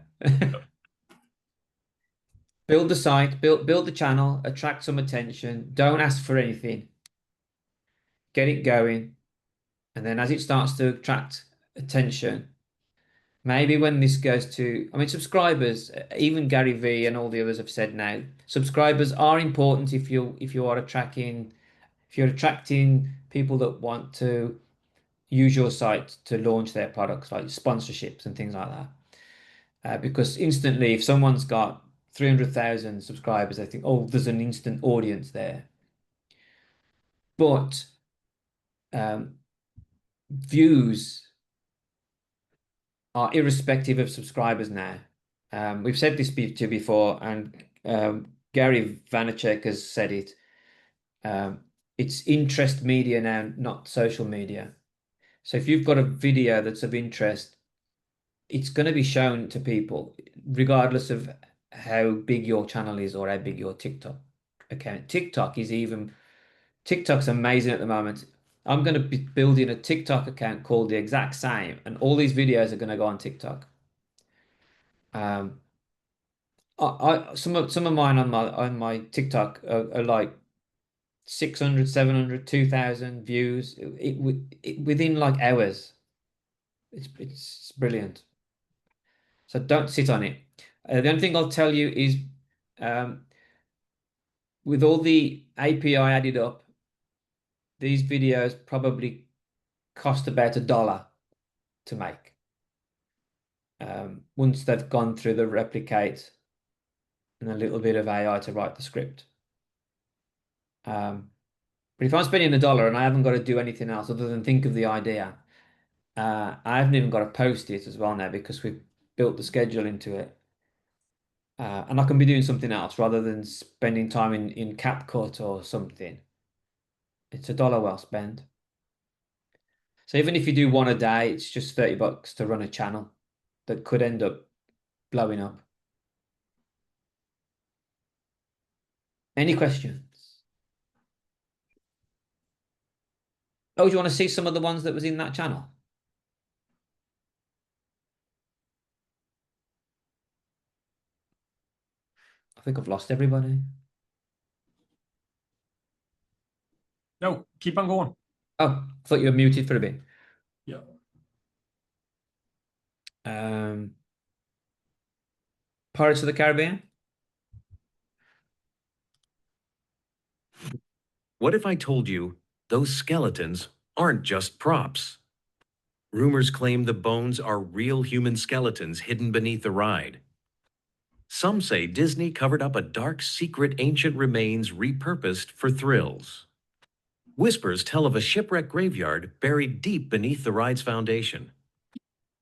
Build the site, build the channel, attract some attention. Don't ask for anything. Get it going. And then as it starts to attract attention, maybe when this goes to, I mean, subscribers, even Gary Vee and all the others have said now, subscribers are important if you're attracting people that want to use your site to launch their products, like sponsorships and things like that. Because instantly, if someone's got 300,000 subscribers, they think, oh, there's an instant audience there. But views are irrespective of subscribers now. We've said this before, and Gary Vaynerchuk has said it. It's interest media now, not social media. So if you've got a video that's of interest, it's going to be shown to people, regardless of how big your channel is or how big your TikTok account. TikTok's amazing at the moment. I'm going to be building a TikTok account called the exact same, and all these videos are going to go on TikTok. Some of mine on my TikTok are like 600, 700, 2,000 views within like hours. It's brilliant. So don't sit on it. The only thing I'll tell you is, with all the API added up, these videos probably cost about $1 to make. Once they've gone through the replicate and a little bit of AI to write the script. But if I'm spending $1 and I haven't got to do anything else other than think of the idea, I haven't even got to post it as well now because we've built the schedule into it. And I can be doing something else rather than spending time in CapCut or something. It's $1 well spent. So even if you do one a day, it's just $30 to run a channel that could end up blowing up. Any questions? Oh, do you want to see some of the ones that was in that channel? I think I've lost everybody. No, keep on going. Oh, I thought you were muted for a bit. Yeah. Pirates of the Caribbean? What if I told you those skeletons aren't just props? Rumors claim the bones are real human skeletons hidden beneath the ride. Some say Disney covered up a dark, secret ancient remains repurposed for thrills. Whispers tell of a shipwreck graveyard buried deep beneath the ride's foundation.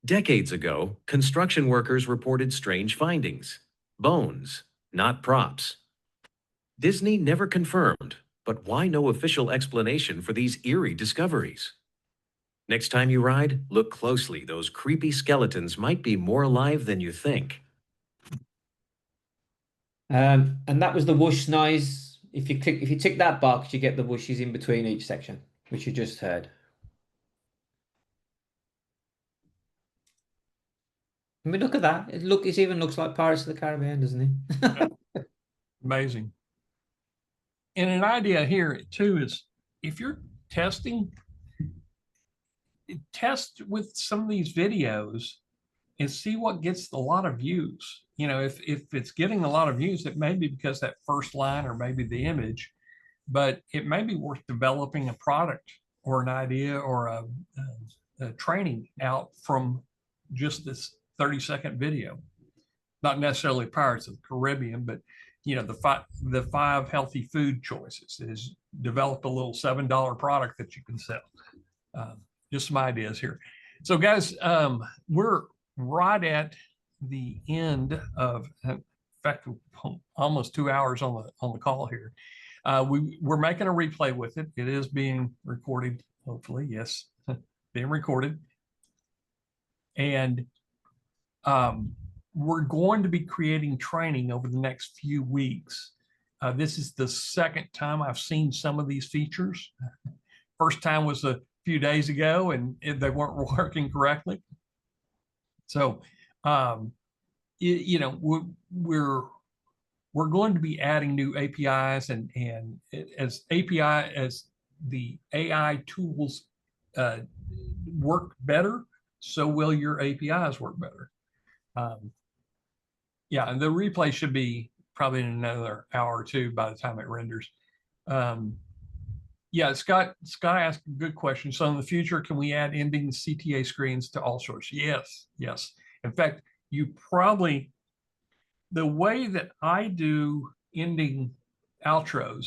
Decades ago, construction workers reported strange findings. Bones, not props. Disney never confirmed, but why no official explanation for these eerie discoveries? Next time you ride, look closely. Those creepy skeletons might be more alive than you think. And that was the whoosh noise. If you tick that box, you get the whooshes in between each section, which you just heard. I mean, look at that. It even looks like Pirates of the Caribbean, doesn't it? Amazing. And an idea here too is if you're testing, test with some of these videos and see what gets a lot of views. You know, if it's getting a lot of views, it may be because that first line or maybe the image, but it may be worth developing a product or an idea or a training out from just this 30-second video. Not necessarily Pirates of the Caribbean, but you know, the five healthy food choices is develop a little $7 product that you can sell. Just some ideas here. So guys, we're right at the end of, in fact, almost 2 hours on the call here. We're making a replay with it. It is being recorded, hopefully, yes, being recorded. And we're going to be creating training over the next few weeks. This is the second time I've seen some of these features. First time was a few days ago and they weren't working correctly. So, you know, we're going to be adding new APIs, and as the AI tools work better, so will your APIs work better. Yeah, and the replay should be probably in another hour or two by the time it renders. Yeah, Scott asked a good question. So in the future, can we add ending CTA screens to all shorts? Yes, yes. In fact, the way that I do ending outros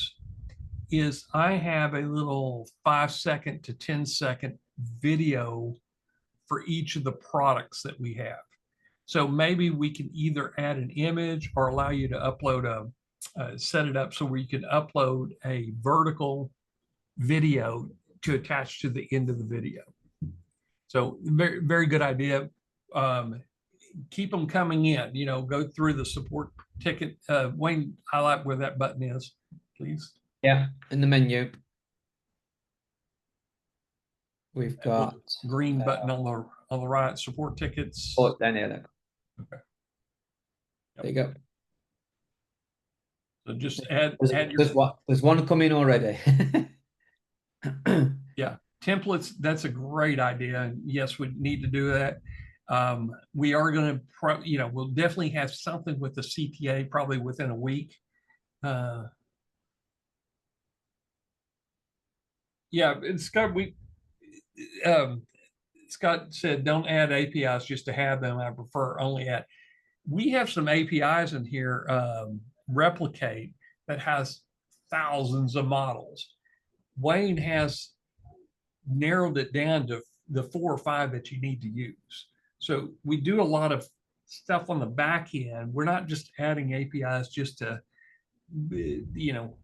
is I have a little 5-second to 10-second video for each of the products that we have. So maybe we can either add an image or allow you to upload set it up so where you can upload a vertical video to attach to the end of the video. So very, very good idea. Keep them coming in, you know, go through the support ticket. Wayne, highlight where that button is, please. Yeah, in the menu. We've got green button on the right, support tickets. Oh, down here. Look. Okay. There you go. So just add there's one coming already. Yeah, templates, that's a great idea. And yes, we need to do that. We are going to, you know, we'll definitely have something with the CTA probably within a week. Yeah, it's Scott, Scott said, don't add APIs just to have them. I prefer only add. We have some APIs in here, Replicate, that has thousands of models. Wayne has narrowed it down to the 4 or 5 that you need to use. So we do a lot of stuff on the back end. We're not just adding APIs just to, you know,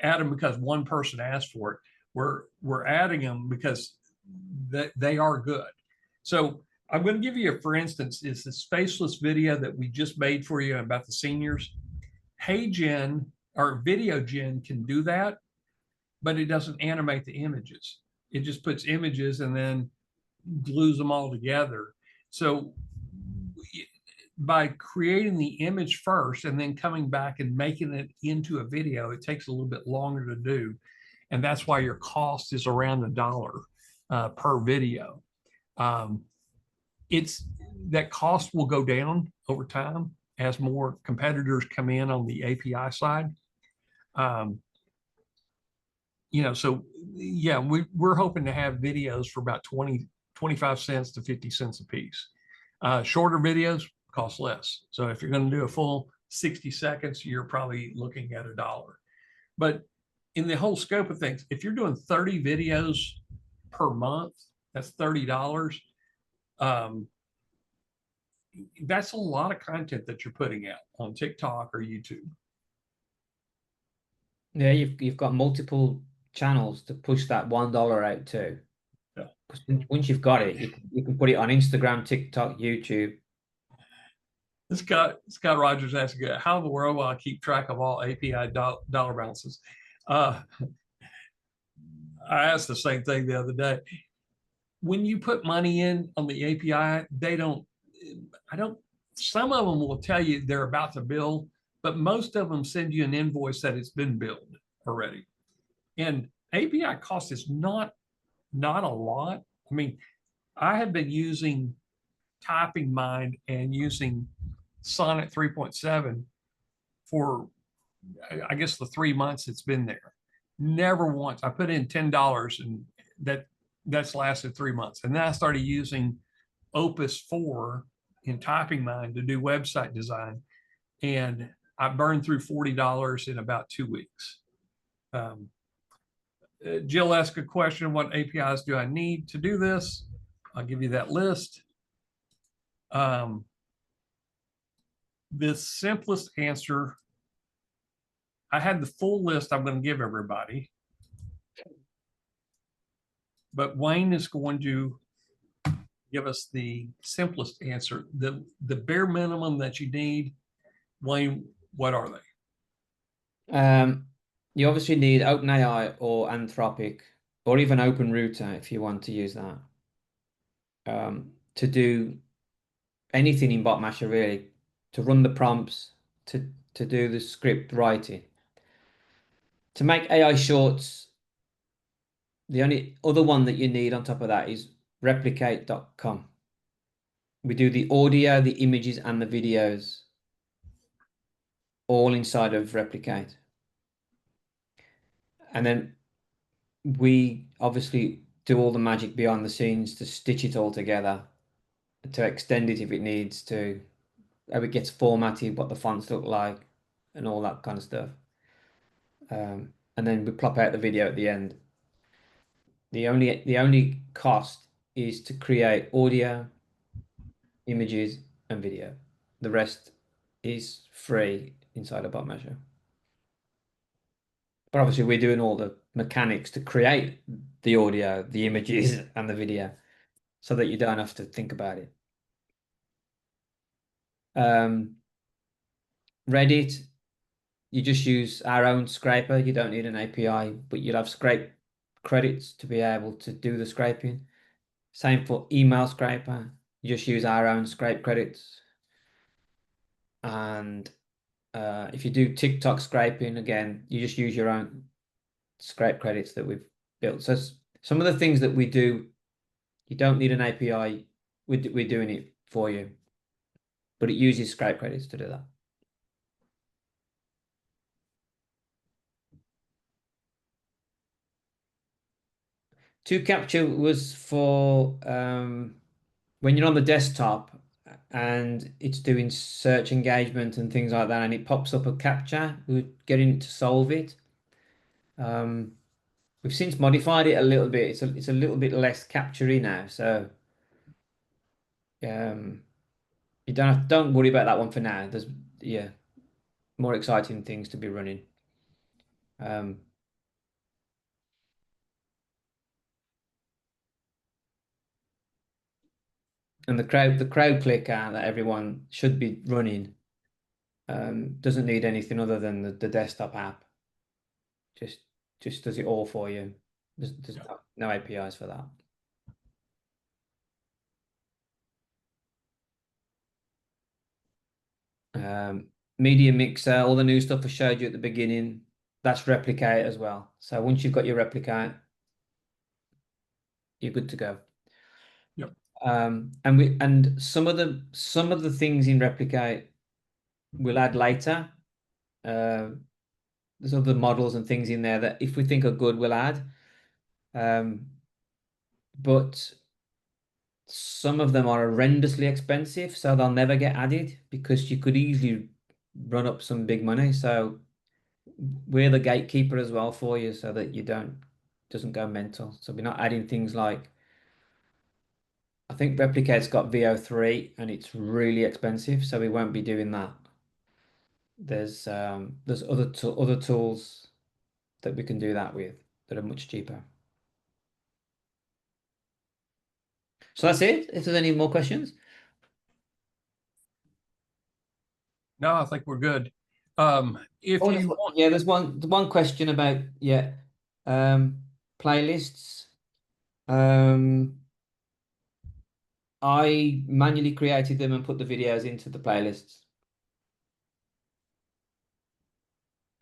add them because one person asked for it. We're adding them because they are good. So I'm going to give you for instance, is this faceless video that we just made for you about the seniors. HeyGen or VideoGen can do that, but it doesn't animate the images. It just puts images and then glues them all together. So by creating the image first and then coming back and making it into a video, it takes a little bit longer to do. And that's why your cost is around $1 per video. That cost will go down over time as more competitors come in on the API side. You know, so yeah, we're hoping to have videos for about 25 cents to 50 cents a piece. Shorter videos cost less. So if you're going to do a full 60 seconds, you're probably looking at $1. But in the whole scope of things, if you're doing 30 videos per month, that's $30. That's a lot of content that you're putting out on TikTok or YouTube. Yeah, you've got multiple channels to push that $1 out to. Yeah. Once you've got it, you can put it on Instagram, TikTok, YouTube. Scott Rogers asking, how in the world will I keep track of all API dollar balances? I asked the same thing the other day. When you put money in on the API, some of them will tell you they're about to bill, but most of them send you an invoice that it's been billed already. And API cost is not a lot. I mean, I have been using Typing Mind and using Sonnet 3.7 for, I guess, the 3 months it's been there. Never once. I put in $10 and that's lasted 3 months. And then I started using Opus 4 in Typing Mind to do website design. And I burned through $40 in about 2 weeks. Jill asked a question, what APIs do I need to do this? I'll give you that list. The simplest answer, I had the full list I'm going to give everybody, but Wayne is going to give us the simplest answer. The bare minimum that you need. Wayne, what are they? You obviously need OpenAI or Anthropic or even Open Router if you want to use that, to do anything in BotMasher really, to run the prompts, to do the script writing. To make AI shorts, the only other one that you need on top of that is replicate.com. We do the audio, the images, and the videos all inside of Replicate. And then we obviously do all the magic behind the scenes to stitch it all together, to extend it if it needs to, how it gets formatted, what the fonts look like, and all that kind of stuff. And then we plop out the video at the end. The only cost is to create audio, images, and video. The rest is free inside of BotMasher. But obviously we're doing all the mechanics to create the audio, the images, and the video so that you don't have to think about it. Reddit, you just use our own scraper. You don't need an API, but you'll have scrape credits to be able to do the scraping. Same for email scraper. You just use our own scrape credits. And if you do TikTok scraping, again, you just use your own scrape credits that we've built. So some of the things that we do, you don't need an API. We're doing it for you, but it uses scrape credits to do that. To capture was for when you're on the desktop and it's doing search engagement and things like that, and it pops up a captcha, we're getting to solve it. We've since modified it a little bit. It's a little bit less capture-y now, so you don't worry about that one for now. There's more exciting things to be running. And the crowd clicker that everyone should be running doesn't need anything other than the desktop app. Just does it all for you. There's no APIs for that. Media mixer, all the new stuff I showed you at the beginning, that's Replicate as well. So once you've got your Replicate, you're good to go. Yep. And some of the things in Replicate we'll add later. There's other models and things in there that if we think are good, we'll add. But some of them are horrendously expensive, so they'll never get added because you could easily run up some big money. So we're the gatekeeper as well for you so that you doesn't go mental. So we're not adding things like, I think Replicate's got VO3 and it's really expensive, so we won't be doing that. There's other tools that we can do that with that are much cheaper. So that's it. If there's any more questions. No, I think we're good. If Oh, you want, there's one question about playlists. I manually created them and put the videos into the playlists.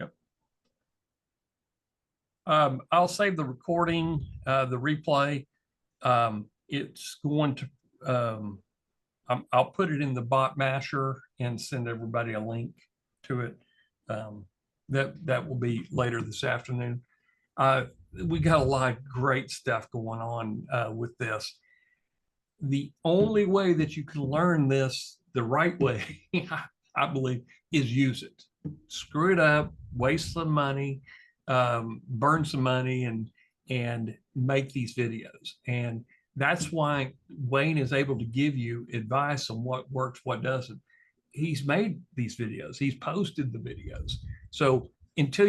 yep. I'll save the recording, the replay. It's going to, I'll put it in the BotMasher and send everybody a link to it. That will be later this afternoon. We got a lot of great stuff going on with this. The only way that you can learn this the right way, I believe, is use it. Screw it up, waste some money, burn some money, and make these videos. And that's why Wayne is able to give you advice on what works, what doesn't. He's made these videos, he's posted the videos. So until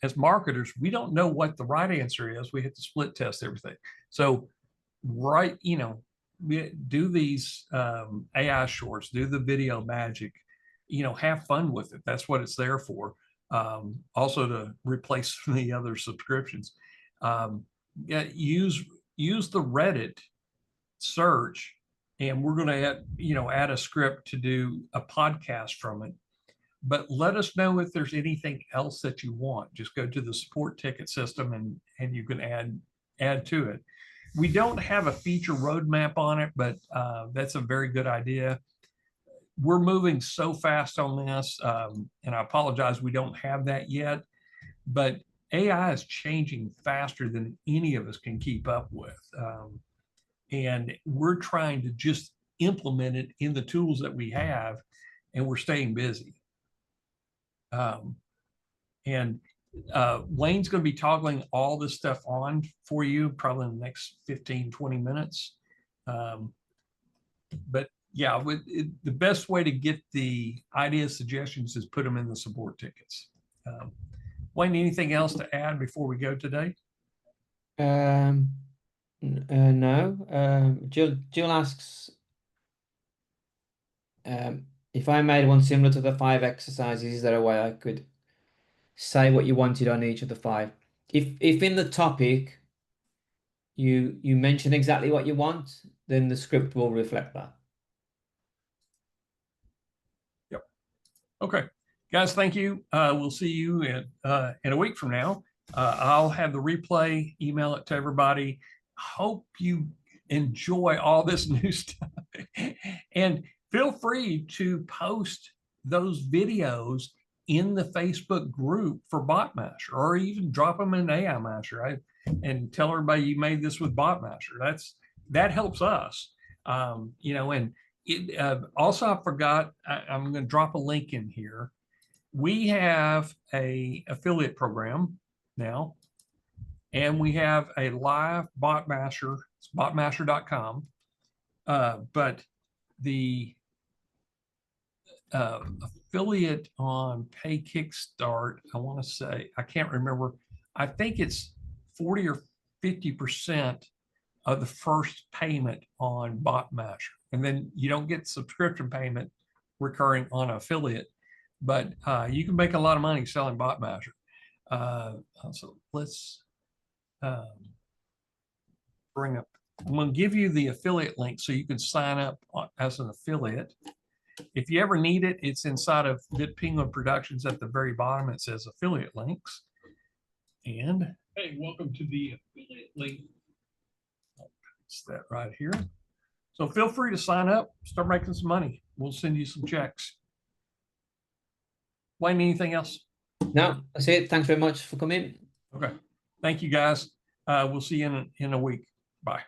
as marketers, we don't know what the right answer is. We have to split test everything. So do these AI shorts, do the video magic, have fun with it. That's what it's there for. Also to replace the other subscriptions. use the Reddit search, and we're going to add a script to do a podcast from it. But let us know if there's anything else that you want. Just go to the support ticket system and you can add to it. We don't have a feature roadmap on it, but that's a very good idea. We're moving so fast on this, and I apologize we don't have that yet, but AI is changing faster than any of us can keep up with. And we're trying to just implement it in the tools that we have, and we're staying busy. Wayne's going to be toggling all this stuff on for you probably in the next 15-20 minutes. But yeah, the best way to get the ideas, suggestions is put them in the support tickets. Wayne, anything else to add before we go today? No. Jill asks if I made one similar to the 5 exercises, is there a way I could say what you wanted on each of the 5? If in the topic you mention exactly what you want, then the script will reflect that. Yep. Okay, guys, thank you. We'll see you in a week from now. I'll have the replay, email it to everybody. Hope you enjoy all this new stuff. And feel free to post those videos in the Facebook group for BotMasher, or even drop them in AI Masher, and tell everybody you made this with BotMasher. That helps us. And also I forgot, I'm going to drop a link in here. We have a affiliate program now, and we have a live BotMasher. It's botmasher.com. But the affiliate on Pay Kickstart, I want to say, I can't remember. I think it's 40 or 50% of the first payment on BotMasher. And then you don't get subscription payment recurring on affiliate, but you can make a lot of money selling BotMasher. So let's bring up, I'm going to give you the affiliate link so you can sign up as an affiliate. If you ever need it, it's inside of Penguin Productions. At the very bottom, it says affiliate links. And hey, welcome to the affiliate link. It's that right here. So feel free to sign up, start making some money. We'll send you some checks. Wayne, anything else? No, that's it. Thanks very much for coming. Okay. Thank you, guys. We'll see you in a week. Bye.